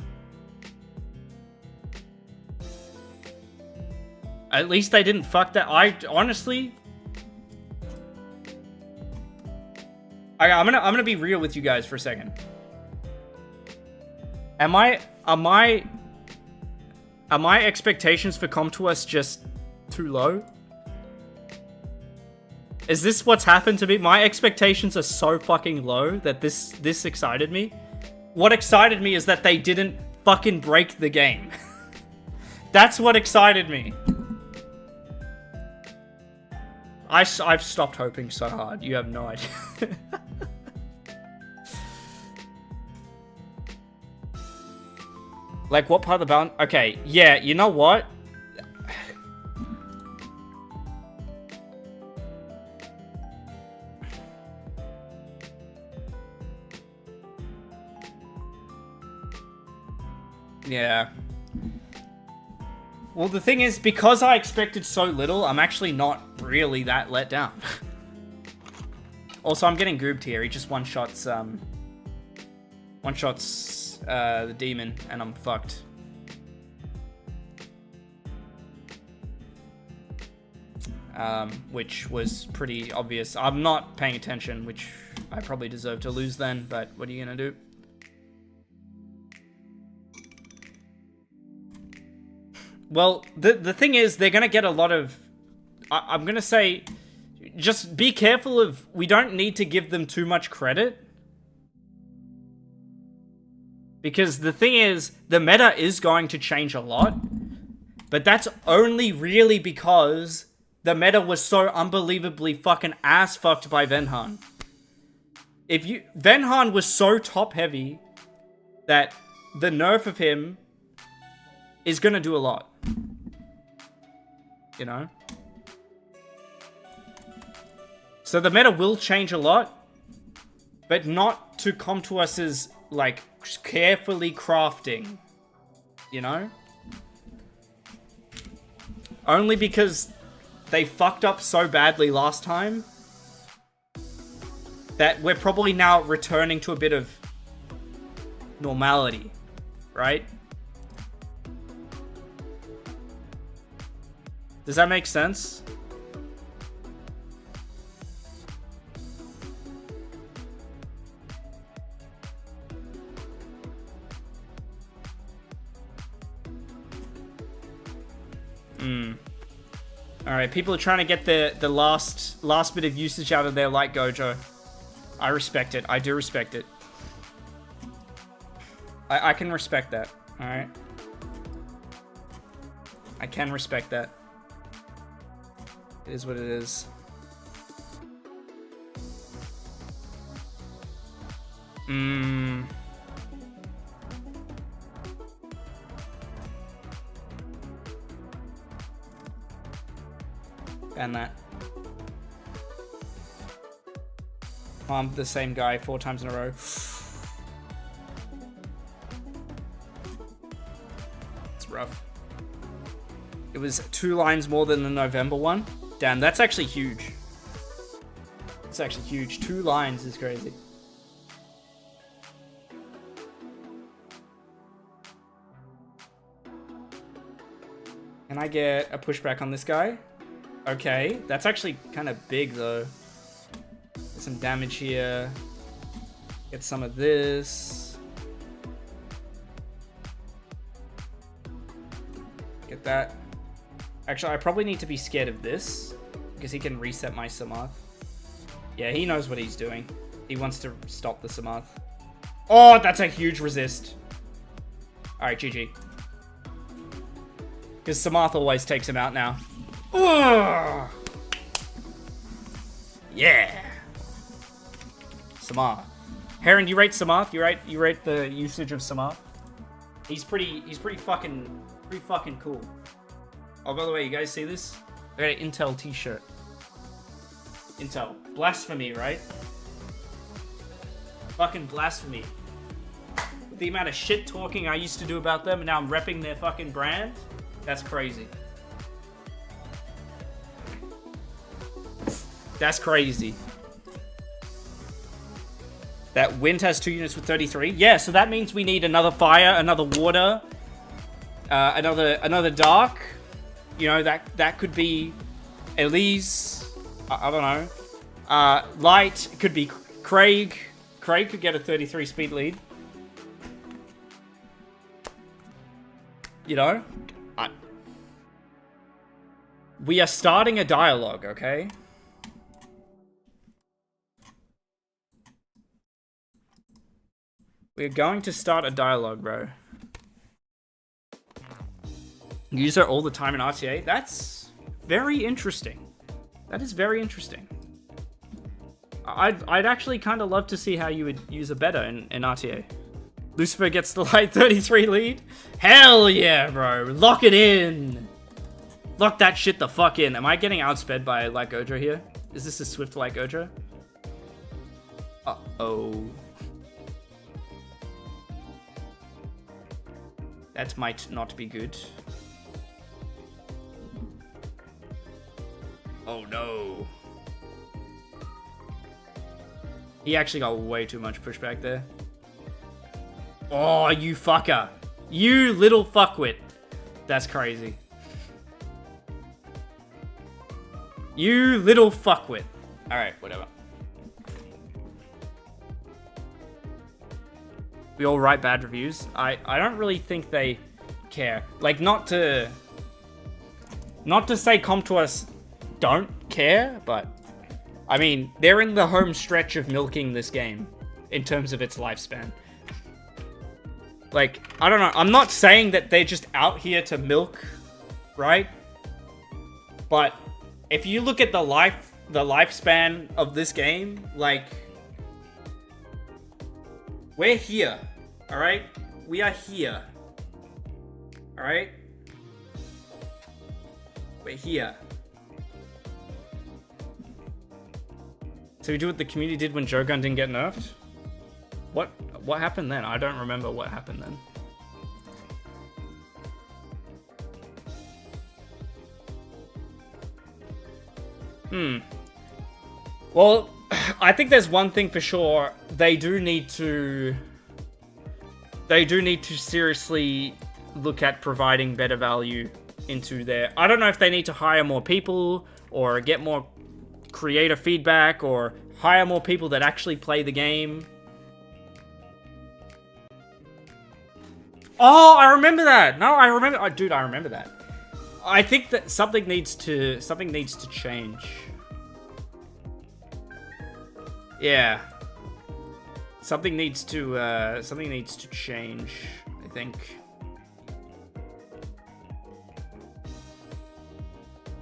At least they didn't fuck that. Honestly, I'm gonna be real with you guys for a second. Are my expectations for Comtois just too low? Is this what's happened to me? My expectations are so fucking low that this excited me. What excited me is that they didn't fucking break the game. That's what excited me. I've stopped hoping so hard. You have no idea. Like, what part of the balance? Okay, yeah, you know what? Yeah. Well, the thing is, because I expected so little, I'm actually not really that let down. Also, I'm getting goobed here. He just one-shots the demon, and I'm fucked. Which was pretty obvious. I'm not paying attention, which I probably deserve to lose then, but what are you gonna do? Well, the thing is, they're gonna get a lot of... I'm gonna say, just be careful of... We don't need to give them too much credit. Because the thing is, the meta is going to change a lot. But that's only really because the meta was so unbelievably fucking ass-fucked by Venhan. Venhan was so top-heavy that the nerf of him is gonna do a lot. You know? So the meta will change a lot, but not to Comtois's like, carefully crafting, you know? Only because they fucked up so badly last time that we're probably now returning to a bit of normality, right? Does that make sense? Alright, people are trying to get the last bit of usage out of their Light Gojo. I respect it. I do respect it. I can respect that. Alright. I can respect that. It is what it is. And that. I'm the same guy 4 times in a row. It's rough. It was 2 lines more than the November one. Damn, that's actually huge. It's actually huge. 2 lines is crazy. Can I get a pushback on this guy? Okay, that's actually kind of big though. Get some damage here. Get some of this. Get that. Actually, I probably need to be scared of this because he can reset my Samarth. Yeah, he knows what he's doing. He wants to stop the Samarth. Oh, that's a huge resist. Alright, GG. Because Samarth always takes him out now. Ugh. Yeah. Samarth. Heron, you rate Samarth? You rate the usage of Samarth? He's pretty fucking cool. Oh, by the way, you guys see this? I got an Intel t-shirt. Intel. Blasphemy, right? Fucking blasphemy. With the amount of shit talking I used to do about them and now I'm repping their fucking brand, that's crazy. That's crazy. That wind has 2 units with 33. Yeah, so that means we need another fire, another water, another dark. You know, that could be Elise. I don't know. Light could be Craig. Craig could get a 33 speed lead. You know? We are starting a dialogue, okay? We're going to start a dialogue, bro. Use her all the time in RTA? That's very interesting. That is very interesting. I'd actually kind of love to see how you would use her better in RTA. Lucifer gets the light 33 lead? Hell yeah, bro. Lock it in. Lock that shit the fuck in. Am I getting outsped by Light Gojo here? Is this a Swift Light Gojo? Uh-oh. That might not be good. Oh no. He actually got way too much pushback there. Oh, you fucker. You little fuckwit. That's crazy. You little fuckwit. Alright, whatever. We all write bad reviews. I don't really think they care. Like, not to say Comtois don't care, but I mean, they're in the home stretch of milking this game in terms of its lifespan. Like, I don't know. I'm not saying that they're just out here to milk, right? But if you look at the lifespan of this game, like, we're here, all right? We are here, all right? We're here. So we do what the community did when Jogun didn't get nerfed? What happened then? I don't remember what happened then. Well, I think there's one thing for sure. They do need to seriously look at providing better value into their... I don't know if they need to hire more people or get more creator feedback or hire more people that actually play the game. Oh, I remember that. No, I remember. Oh, dude, I remember that. I think that something needs to change. Yeah. Something needs to change, I think.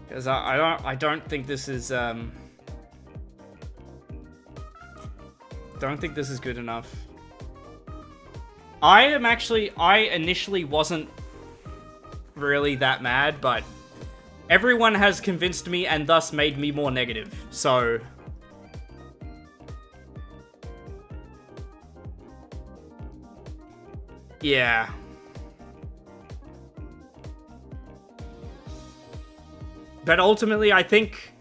Because I don't think this is don't think this is good enough. I initially wasn't really that mad, but everyone has convinced me and thus made me more negative. So yeah. But ultimately, I think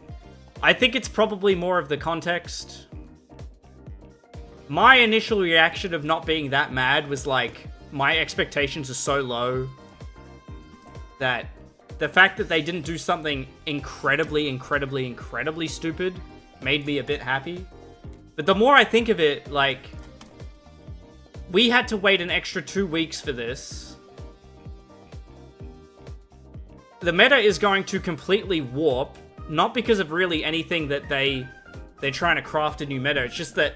it's probably more of the context. My initial reaction of not being that mad was like, my expectations are so low that the fact that they didn't do something incredibly stupid made me a bit happy. But the more I think of it, like, we had to wait an extra 2 weeks for this. The meta is going to completely warp, not because of really anything that they're trying to craft a new meta. It's just that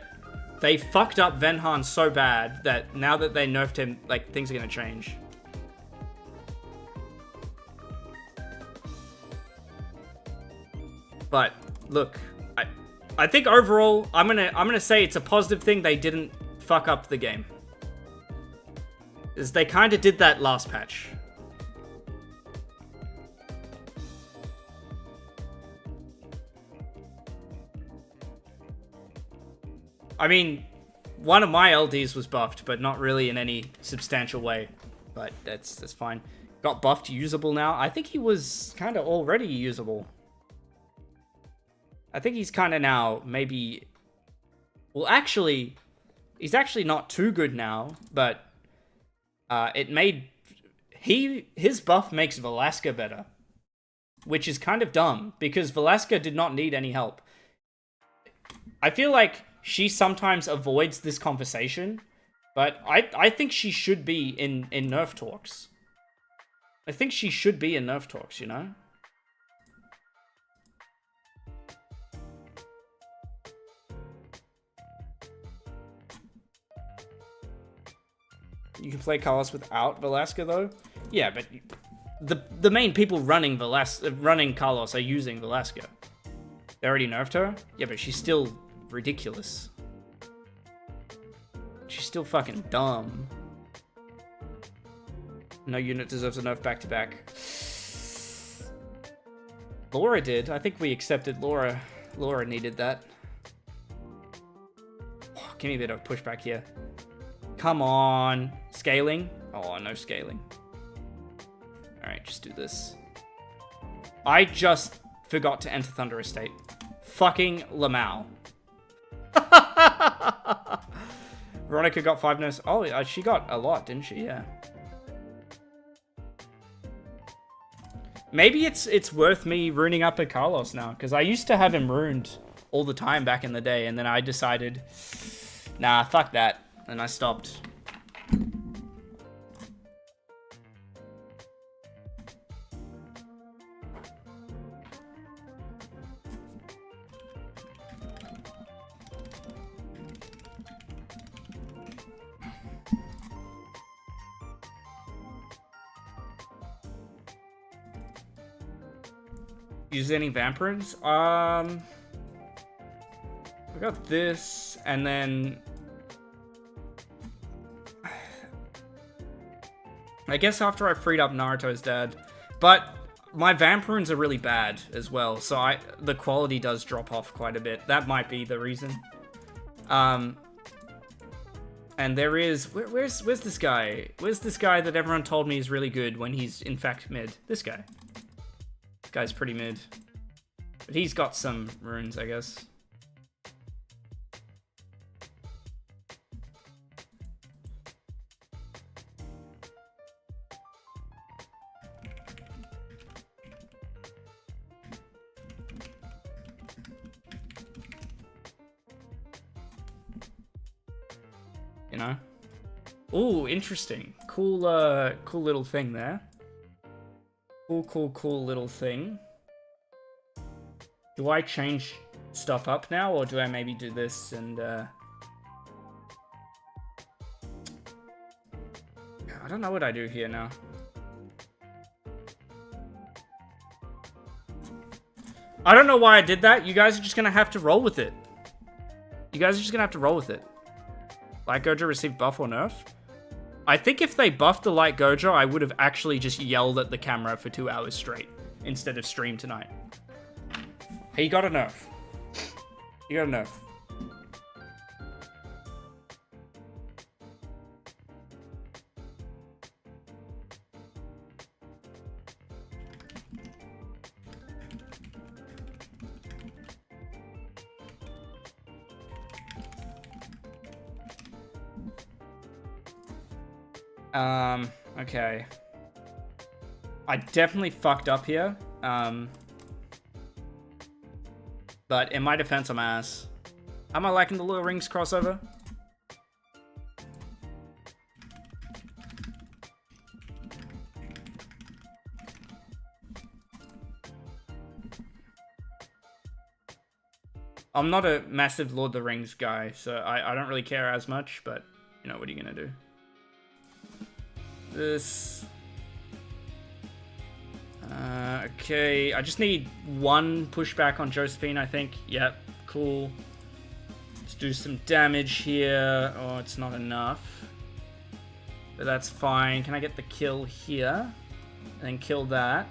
they fucked up Venhan so bad that now that they nerfed him, like, things are gonna change. But look, I think overall, I'm gonna say it's a positive thing they didn't fuck up the game. Is they kind of did that last patch. I mean, one of my LDs was buffed, but not really in any substantial way. But that's fine. Got buffed usable now. I think he was kind of already usable. I think he's kind of now maybe... Well, actually, he's actually not too good now, but it made... His buff makes Velasca better. Which is kind of dumb, because Velasca did not need any help. I feel like she sometimes avoids this conversation, but I think she should be in Nerf talks. I think she should be in Nerf talks, you know? You can play Carlos without Velasca, though? Yeah, but the main people running Carlos are using Velasca. They already nerfed her? Yeah, but she's still ridiculous. She's still fucking dumb. No unit deserves a nerf back-to-back. Laura did. I think we accepted Laura. Laura needed that. Oh, give me a bit of pushback here. Come on. Scaling? Oh, no scaling. Alright, just do this. I just forgot to enter Thunder Estate. Fucking Lamau. Veronica got 5 nerfs. Oh, she got a lot, didn't she? Yeah. Maybe it's worth me ruining up a Carlos now, because I used to have him ruined all the time back in the day, and then I decided, nah, fuck that, and I stopped. Use any Vampirins? I got this, and then I guess after I freed up Naruto's dad, but my Vampirins are really bad as well, so the quality does drop off quite a bit. That might be the reason. And there is... Where's this guy? Where's this guy that everyone told me is really good when he's, in fact, mid? This guy. This guy's pretty mid. But he's got some runes, I guess. You know? Ooh, interesting. Cool, cool little thing there. Cool little thing. Do I change stuff up now, or do I maybe do this and, I don't know what I do here now. I don't know why I did that. You guys are just gonna have to roll with it. You guys are just gonna have to roll with it. Light Gojo received buff or nerf? I think if they buffed the Light Gojo, I would have actually just yelled at the camera for 2 hours straight instead of stream tonight. He got a nerf. He got a nerf. Okay. I definitely fucked up here. But in my defense, I'm ass. Am I liking the Lord of the Rings crossover? I'm not a massive Lord of the Rings guy, so I don't really care as much, but, you know, what are you gonna do? This... okay, I just need one pushback on Josephine, I think. Yep, cool. Let's do some damage here. Oh, it's not enough. But that's fine. Can I get the kill here? And kill that.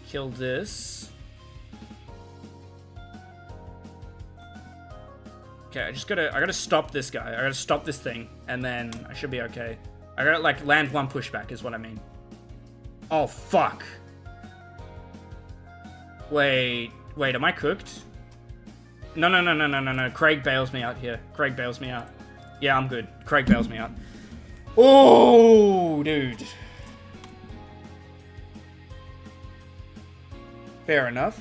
Kill this. Okay, I gotta stop this guy. I gotta stop this thing, and then I should be okay. I gotta, like, land one pushback is what I mean. Oh, fuck. Wait, am I cooked? No. Craig bails me out here. Craig bails me out. Yeah, I'm good. Craig bails me out. Oh, dude. Fair enough.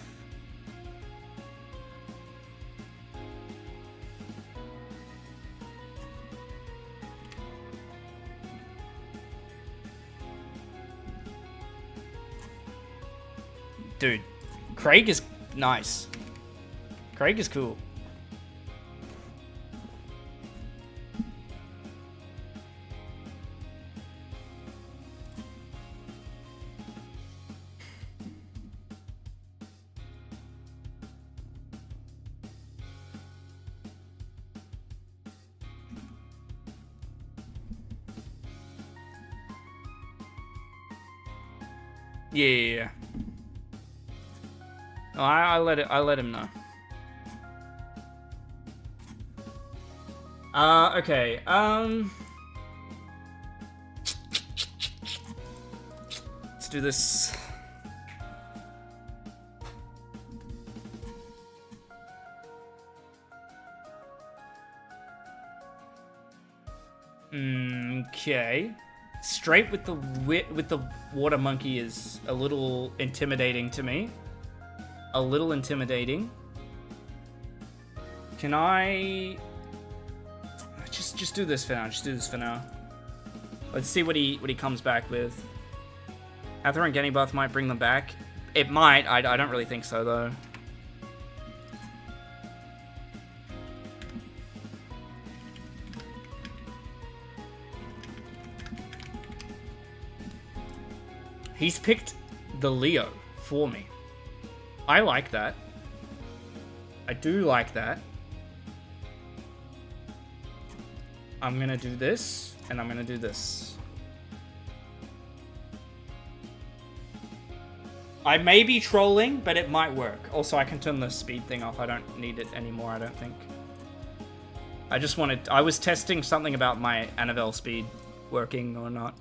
Dude, Craig is nice. Craig is cool. Yeah. Oh, I let him know. Okay. Let's do this. Okay. Straight with the water monkey is a little intimidating to me. A little intimidating. Can I just do this for now? Just do this for now. Let's see what he comes back with. Hathor and Genny might bring them back. It might. I don't really think so though. He's picked the Leo for me. I like that. I do like that. I'm gonna do this, and I'm gonna do this. I may be trolling, but it might work. Also, I can turn the speed thing off. I don't need it anymore, I don't think. I was testing something about my Annabelle speed working or not.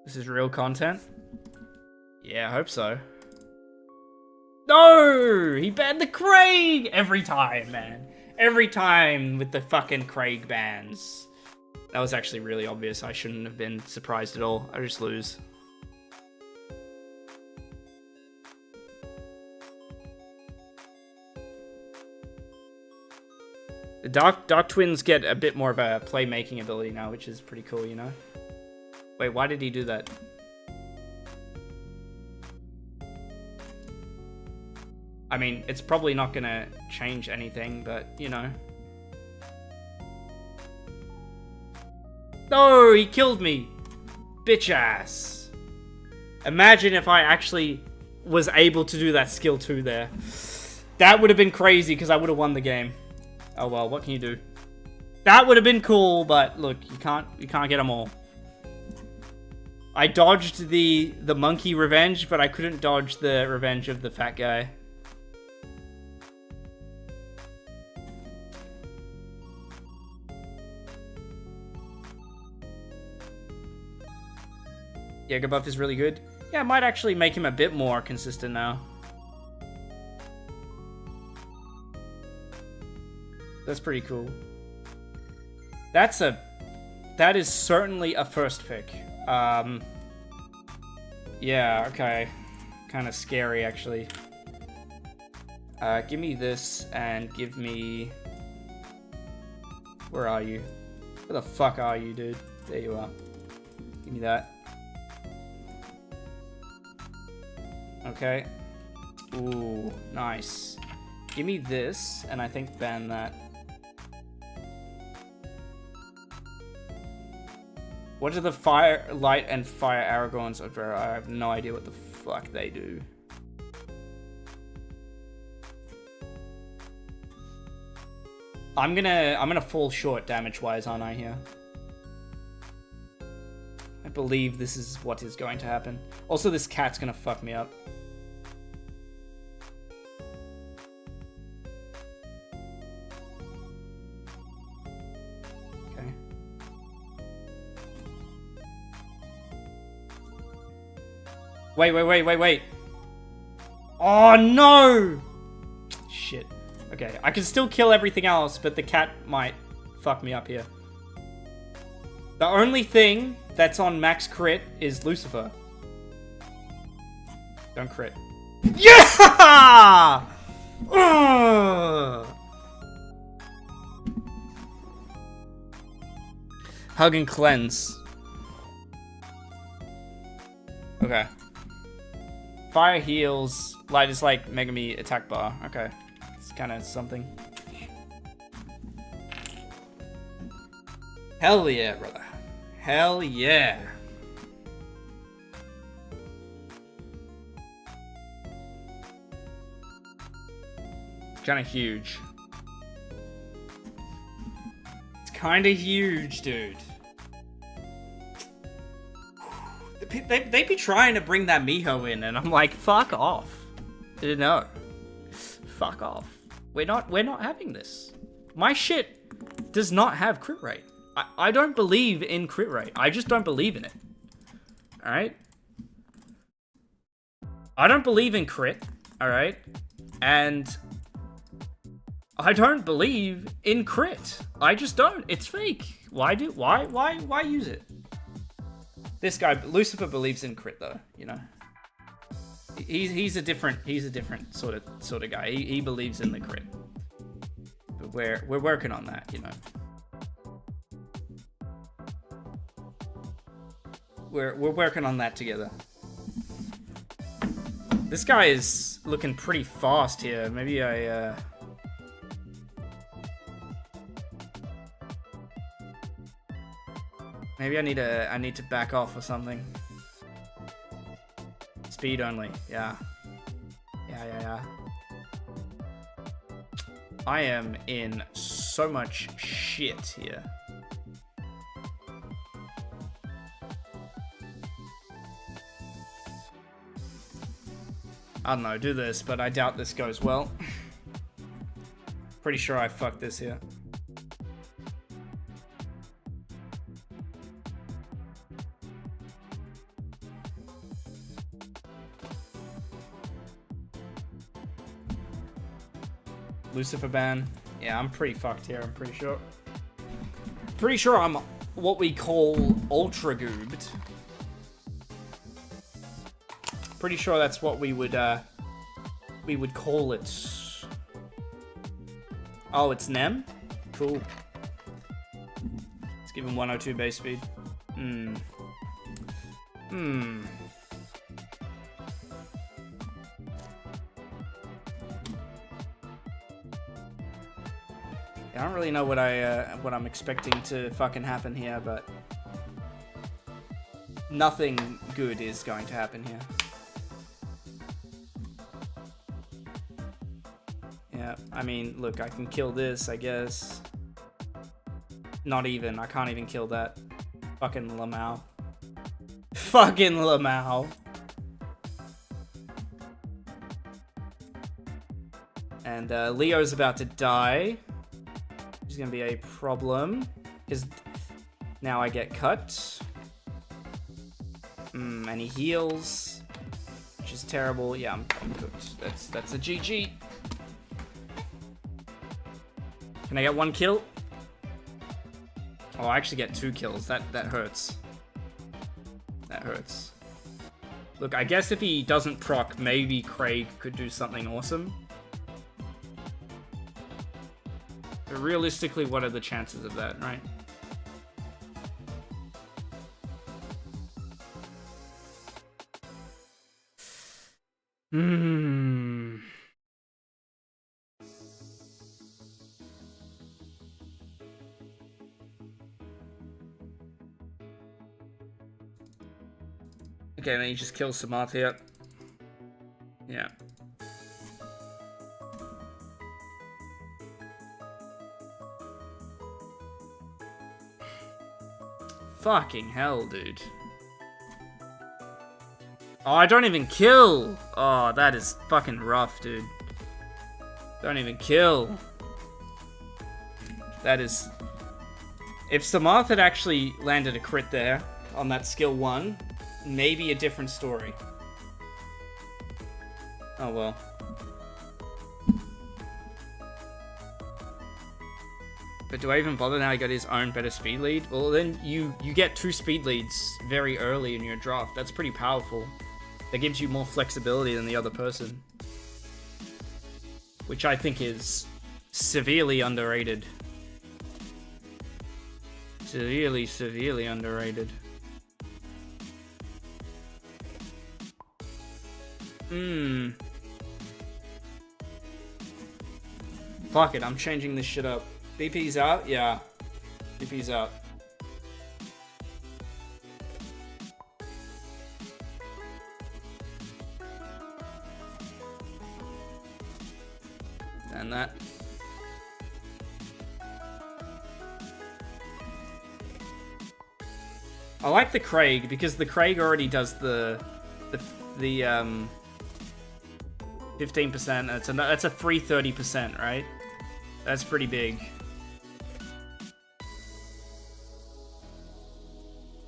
This is real content? Yeah, I hope so. No! He banned the Craig! Every time, man. Every time with the fucking Craig bans. That was actually really obvious. I shouldn't have been surprised at all. I just lose. The Dark Twins get a bit more of a playmaking ability now, which is pretty cool, you know? Wait, why did he do that? I mean, it's probably not gonna change anything, but, you know. No, he killed me! Bitch ass. Imagine if I actually was able to do that skill 2 there. That would have been crazy, because I would have won the game. Oh well, what can you do? That would have been cool, but look, you can't get them all. I dodged the monkey revenge, but I couldn't dodge the revenge of the fat guy. Jaeger buff is really good. Yeah, it might actually make him a bit more consistent now. That's pretty cool. That is certainly a first pick. Yeah, okay. Kind of scary, actually. Give me this and give me... Where are you? Where the fuck are you, dude? There you are. Give me that. Okay. Ooh, nice. Give me this, and I think ban that. What are the fire, light, and fire Aragorns of Vera? I have no idea what the fuck they do. I'm gonna fall short damage-wise, aren't I, here? I believe this is what is going to happen. Also, this cat's gonna fuck me up. Okay. Wait. Oh, no! Shit. Okay, I can still kill everything else, but the cat might fuck me up here. The only thing that's on max crit is Lucifer. Don't crit. Yeah! Hug and cleanse. Okay. Fire heals. Light is like Megami attack bar. Okay. It's kind of something. Hell yeah, brother. Hell yeah. It's kind of huge. It's kind of huge, dude. They be trying to bring that Miho in, and I'm like, fuck off. No. Fuck off. We're not having this. My shit does not have crit rate. I don't believe in crit rate. I just don't believe in it. Alright? I don't believe in crit. Alright? And I don't believe in crit. I just don't. It's fake. Why use it? This guy, Lucifer, believes in crit though, you know. He's a different sort of guy. He believes in the crit. But we're working on that, you know. We're working on that together. This guy is looking pretty fast here. Maybe I need to back off or something. Speed only. Yeah. I am in so much shit here. I don't know, do this, but I doubt this goes well. Pretty sure I fucked this here. Lucifer ban. Yeah, I'm pretty fucked here, I'm pretty sure. Pretty sure I'm what we call ultra goobed. Pretty sure that's what we would call it. Oh, it's Nem? Cool. Let's give him 102 base speed. I don't really know what I'm expecting to fucking happen here, but nothing good is going to happen here. Yeah, I mean, look, I can kill this, I guess. Not even. I can't even kill that. Fucking Lamau. Fucking Lamau. And Leo's about to die. Which is going to be a problem. Because now I get cut. And he heals. Which is terrible. Yeah, I'm cooked. That's a GG. Can I get 1 kill? Oh, I actually get 2 kills. That hurts. That hurts. Look, I guess if he doesn't proc, maybe Craig could do something awesome. But realistically, what are the chances of that, right? Okay, then he just kills Samarthia. Yeah. Fucking hell, dude. Oh, I don't even kill! Oh, that is fucking rough, dude. Don't even kill. That is... If Samarth had actually landed a crit there on that skill 1, maybe a different story. Oh well. But do I even bother now? He got his own better speed lead? Well, then you get 2 speed leads very early in your draft. That's pretty powerful. That gives you more flexibility than the other person. Which I think is severely underrated. Severely underrated. Fuck it, I'm changing this shit up. BP's out? Yeah. BP's out. And that. I like the Craig because the Craig already does the 15%. That's a free 30%, right? That's pretty big.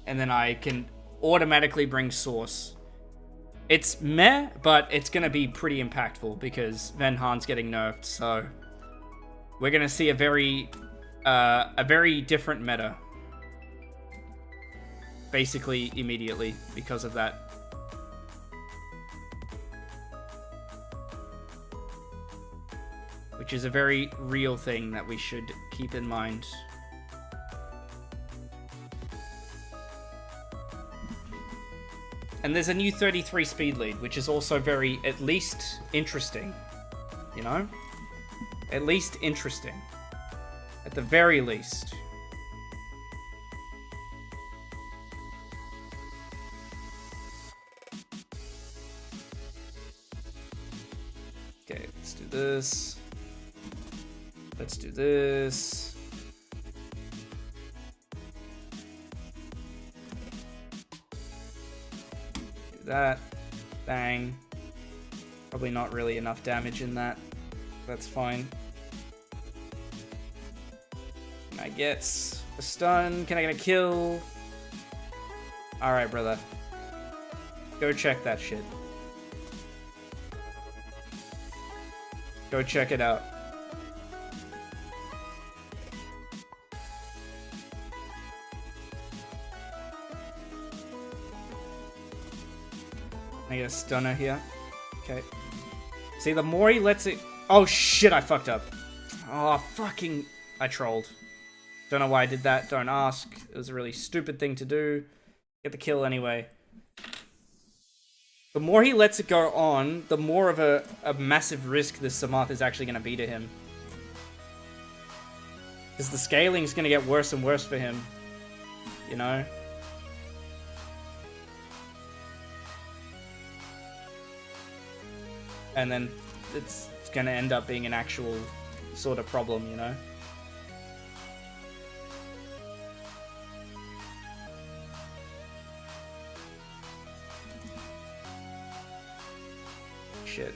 And then I can automatically bring Source. It's meh, but it's gonna be pretty impactful because Van Haan's getting nerfed, so we're gonna see a very different meta. Basically, immediately because of that. Which is a very real thing that we should keep in mind. And there's a new 33 speed lead, which is also very, at least, interesting. You know? At least interesting. At the very least. Okay, let's do this. Let's do this. Do that. Bang. Probably not really enough damage in that. That's fine. Can I get a stun? Can I get a kill? Alright, brother. Go check that shit. Go check it out. Can I get a stunner here? Okay. See, the more he lets it... Oh, shit, I fucked up. Oh, fucking... I trolled. Don't know why I did that. Don't ask. It was a really stupid thing to do. Get the kill anyway. The more he lets it go on, the more of a massive risk this Samarth is actually going to be to him. Because the scaling is going to get worse and worse for him. You know? And then it's going to end up being an actual sort of problem, you know? Shit.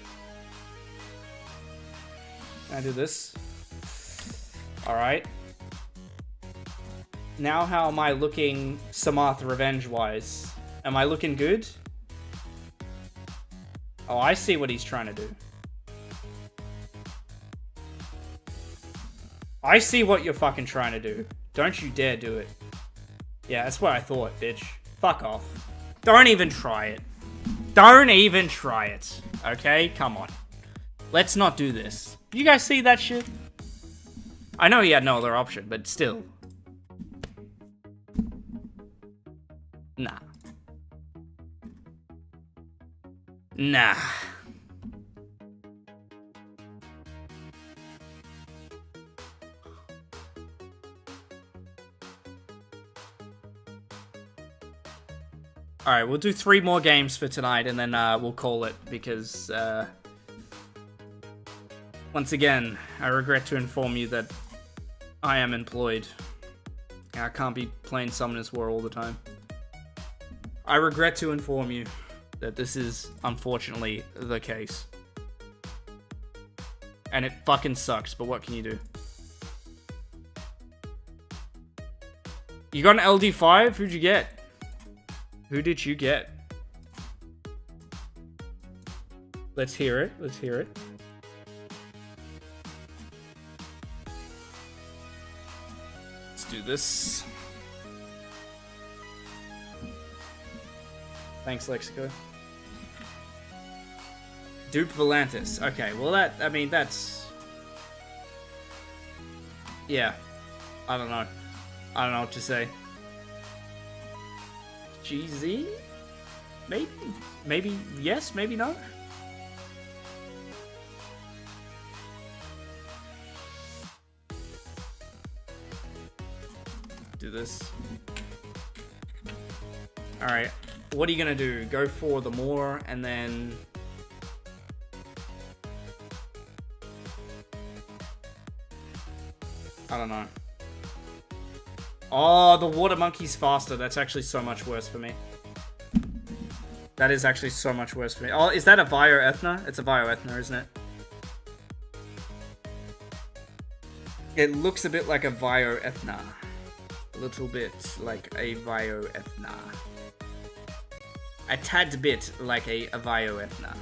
Can I do this? Alright. Now how am I looking Samarth revenge-wise? Am I looking good? Oh, I see what he's trying to do. I see what you're fucking trying to do. Don't you dare do it. Yeah, that's what I thought, bitch. Fuck off. Don't even try it. Don't even try it. Okay? Come on. Let's not do this. You guys see that shit? I know he had no other option, but still. Nah. Nah. Alright, we'll do 3 more games for tonight, and then we'll call it, because, once again, I regret to inform you that I am employed. I can't be playing Summoners War all the time. I regret to inform you that this is, unfortunately, the case. And it fucking sucks, but what can you do? You got an LD5? Who'd you get? Who did you get? Let's hear it. Let's hear it. Let's do this. Thanks, Lexico. Dupe Volantis. Okay, well that, I mean, that's... Yeah. I don't know. I don't know what to say. GZ? Maybe? Maybe yes, maybe no? Do this. Alright, what are you gonna do? Go for the more, and then... I don't know. Oh, the water monkey's faster. That's actually so much worse for me. That is actually so much worse for me. Oh, is that a Bioethna? It's a Bioethna, isn't it? It looks a bit like a Bioethna. A little bit like a Bioethna. A tad bit like a Bioethna.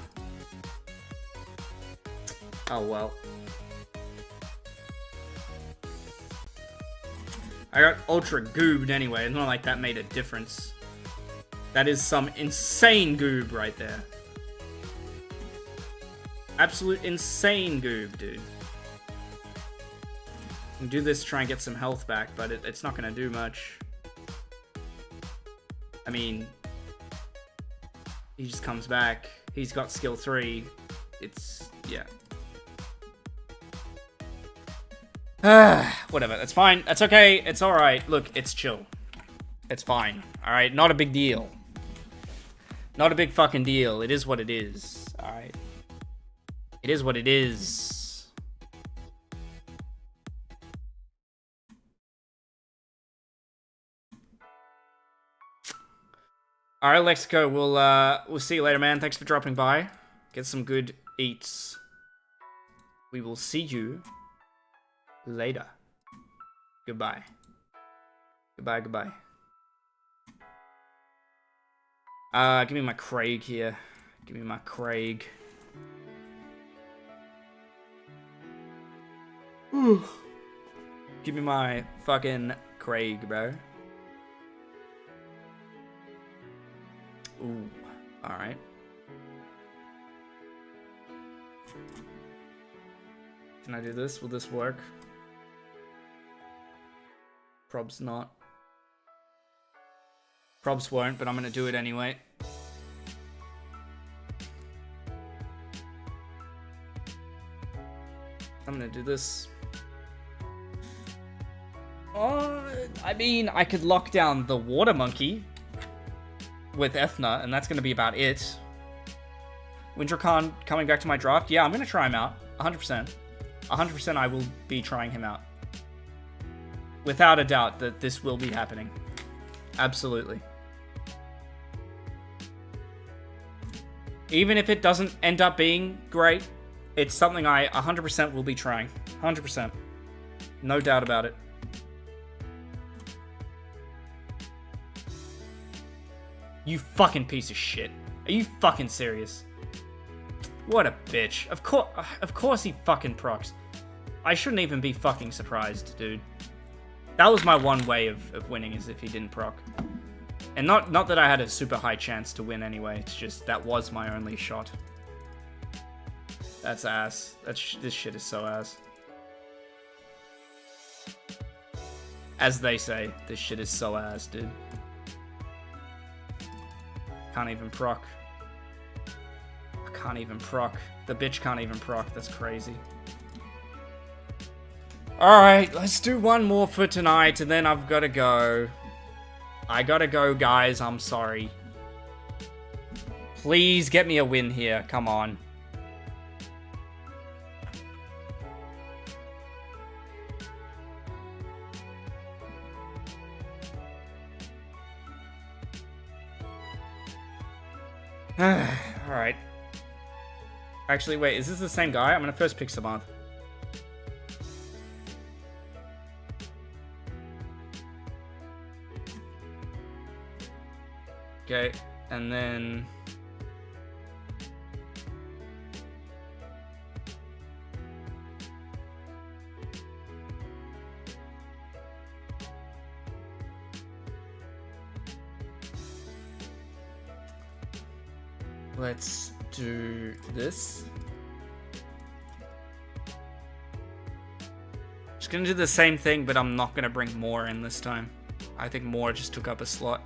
Oh, well. I got ultra goobed anyway. It's not like that made a difference. That is some insane goob right there. Absolute insane goob, dude. I can do this to try and get some health back, but it's not going to do much. I mean, he just comes back. He's got skill 3. It's, yeah. Whatever, that's fine. That's okay. It's alright. Look, it's chill. It's fine. Alright, not a big deal. Not a big fucking deal. It is what it is. Alright. It is what it is. Alright, Lexico, we'll see you later, man. Thanks for dropping by. Get some good eats. We will see you later. Goodbye. Goodbye, goodbye. Give me my Craig here. Give me my Craig. Give me my fucking Craig, bro. Ooh, alright. Can I do this? Will this work? Probs not. Probs won't, but I'm gonna do it anyway. I'm gonna do this. I mean, I could lock down the Water Monkey with Ethna, and that's gonna be about it. Windrakan coming back to my draft. Yeah, I'm gonna try him out. 100%. 100% I will be trying him out. Without a doubt that this will be happening. Absolutely. Even if it doesn't end up being great, it's something I 100% will be trying. 100%. No doubt about it. You fucking piece of shit. Are you fucking serious? What a bitch. Of course he fucking procs. I shouldn't even be fucking surprised, dude. That was my one way of winning, is if he didn't proc. And not that I had a super high chance to win anyway, it's just that was my only shot. That's ass. This shit is so ass. As they say, this shit is so ass, dude. Can't even proc. I can't even proc. The bitch can't even proc. That's crazy. Alright, let's do one more for tonight, and then I've gotta go. I gotta go, guys. I'm sorry. Please get me a win here. Come on. Alright. Actually, wait, is this the same guy? I'm gonna first pick Samanth. Okay, and then... let's do this. Just gonna do the same thing, but I'm not gonna bring more in this time. I think more just took up a slot.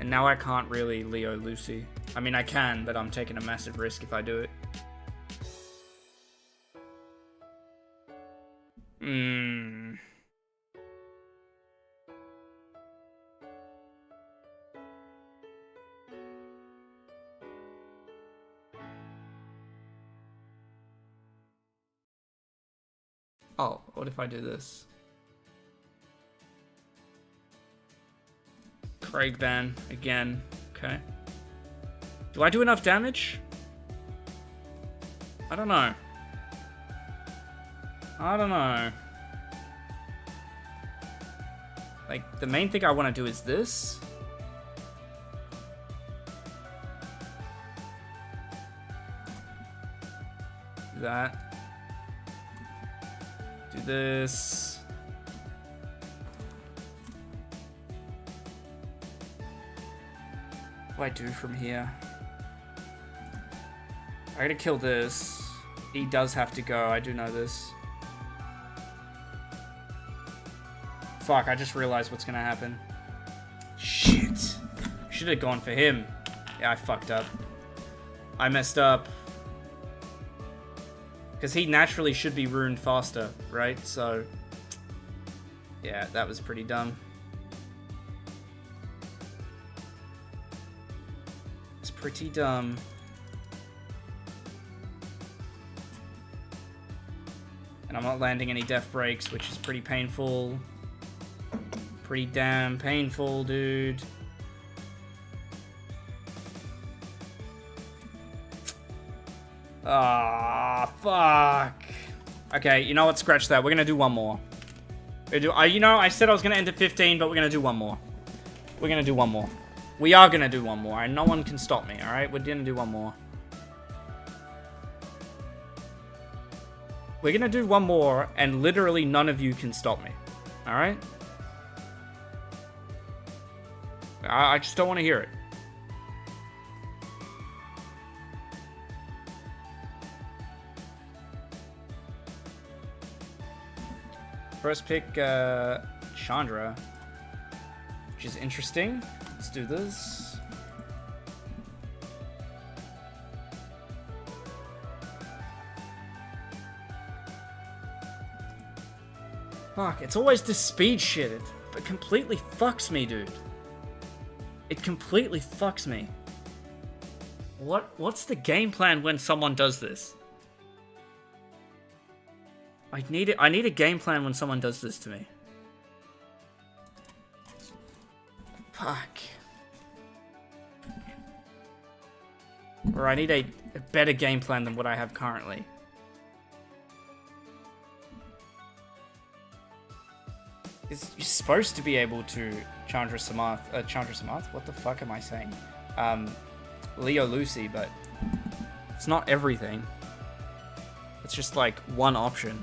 And now I can't really Leo Lucy. I mean, I can, but I'm taking a massive risk if I do it. Oh, what if I do this? Craig ban again. Okay. Do I do enough damage? I don't know. I don't know. Like, the main thing I want to do is this. Do that. Do this. What do I do from here? I gotta kill this. He does have to go, I do know this. Fuck, I just realized what's gonna happen. Shit. Should have gone for him. Yeah, I fucked up. I messed up. Because he naturally should be ruined faster, right? So, yeah, that was pretty dumb. It's pretty dumb. And I'm not landing any death breaks, which is pretty painful. Pretty damn painful, dude. Ah, fuck. Okay, you know what? Scratch that. We're gonna do one more. You know, I said I was gonna end at 15, but we're gonna do one more. We're gonna do one more. We are gonna do one more, and no one can stop me, alright? We're gonna do one more. We're gonna do one more, and literally none of you can stop me. Alright? I just don't want to hear it. First pick, Chandra. Which is interesting. Let's do this. Fuck, it's always this speed shit. It completely fucks me, dude. It completely fucks me. What's the game plan when someone does this? I need a game plan when someone does this to me. Fuck. Or I need a better game plan than what I have currently. You're supposed to be able to Chandra Samath? What the fuck am I saying? Leo Lucy, but it's not everything. It's just like one option.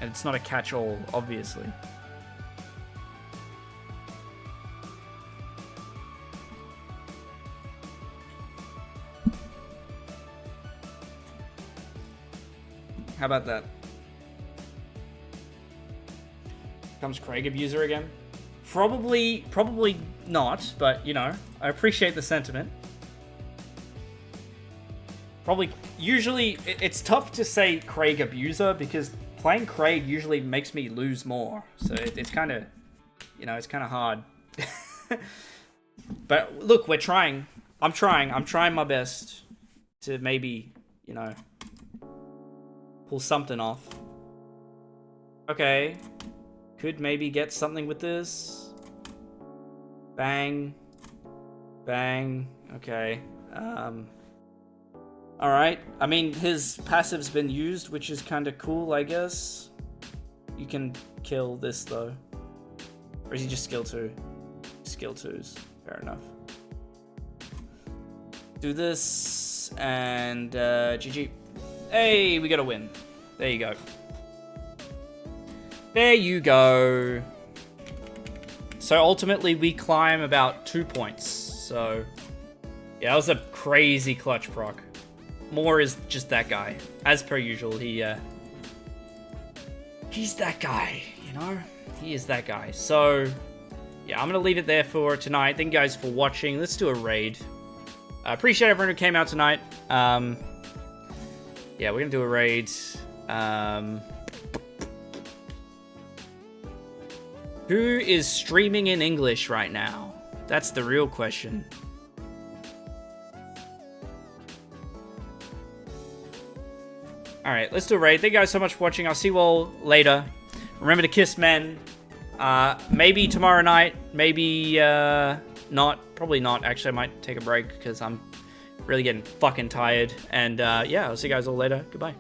And it's not a catch-all, obviously. How about that? Comes Craig Abuser again? Probably not, but, you know, I appreciate the sentiment. Usually, it's tough to say Craig Abuser, because playing Craig usually makes me lose more. So it's kind of, you know, it's kind of hard. But look, we're trying. I'm trying my best to maybe, you know, pull something off. Okay. Could maybe get something with this. Bang. Bang. Okay. Alright. I mean, his passive's been used, which is kind of cool, I guess. You can kill this, though. Or is he just skill 2? Skill 2s. Fair enough. Do this, and GG. Hey, we got a win. There you go. There you go. So ultimately, we climb about 2 points. So, yeah, that was a crazy clutch proc. Moore is just that guy. As per usual, he's that guy, you know? He is that guy. So, yeah, I'm going to leave it there for tonight. Thank you guys for watching. Let's do a raid. I appreciate everyone who came out tonight. Yeah, we're going to do a raid. Who is streaming in English right now? That's the real question. Alright, let's do a raid. Thank you guys so much for watching. I'll see you all later. Remember to kiss men. Maybe tomorrow night. Maybe not. Probably not. Actually, I might take a break because I'm really getting fucking tired. And yeah, I'll see you guys all later. Goodbye.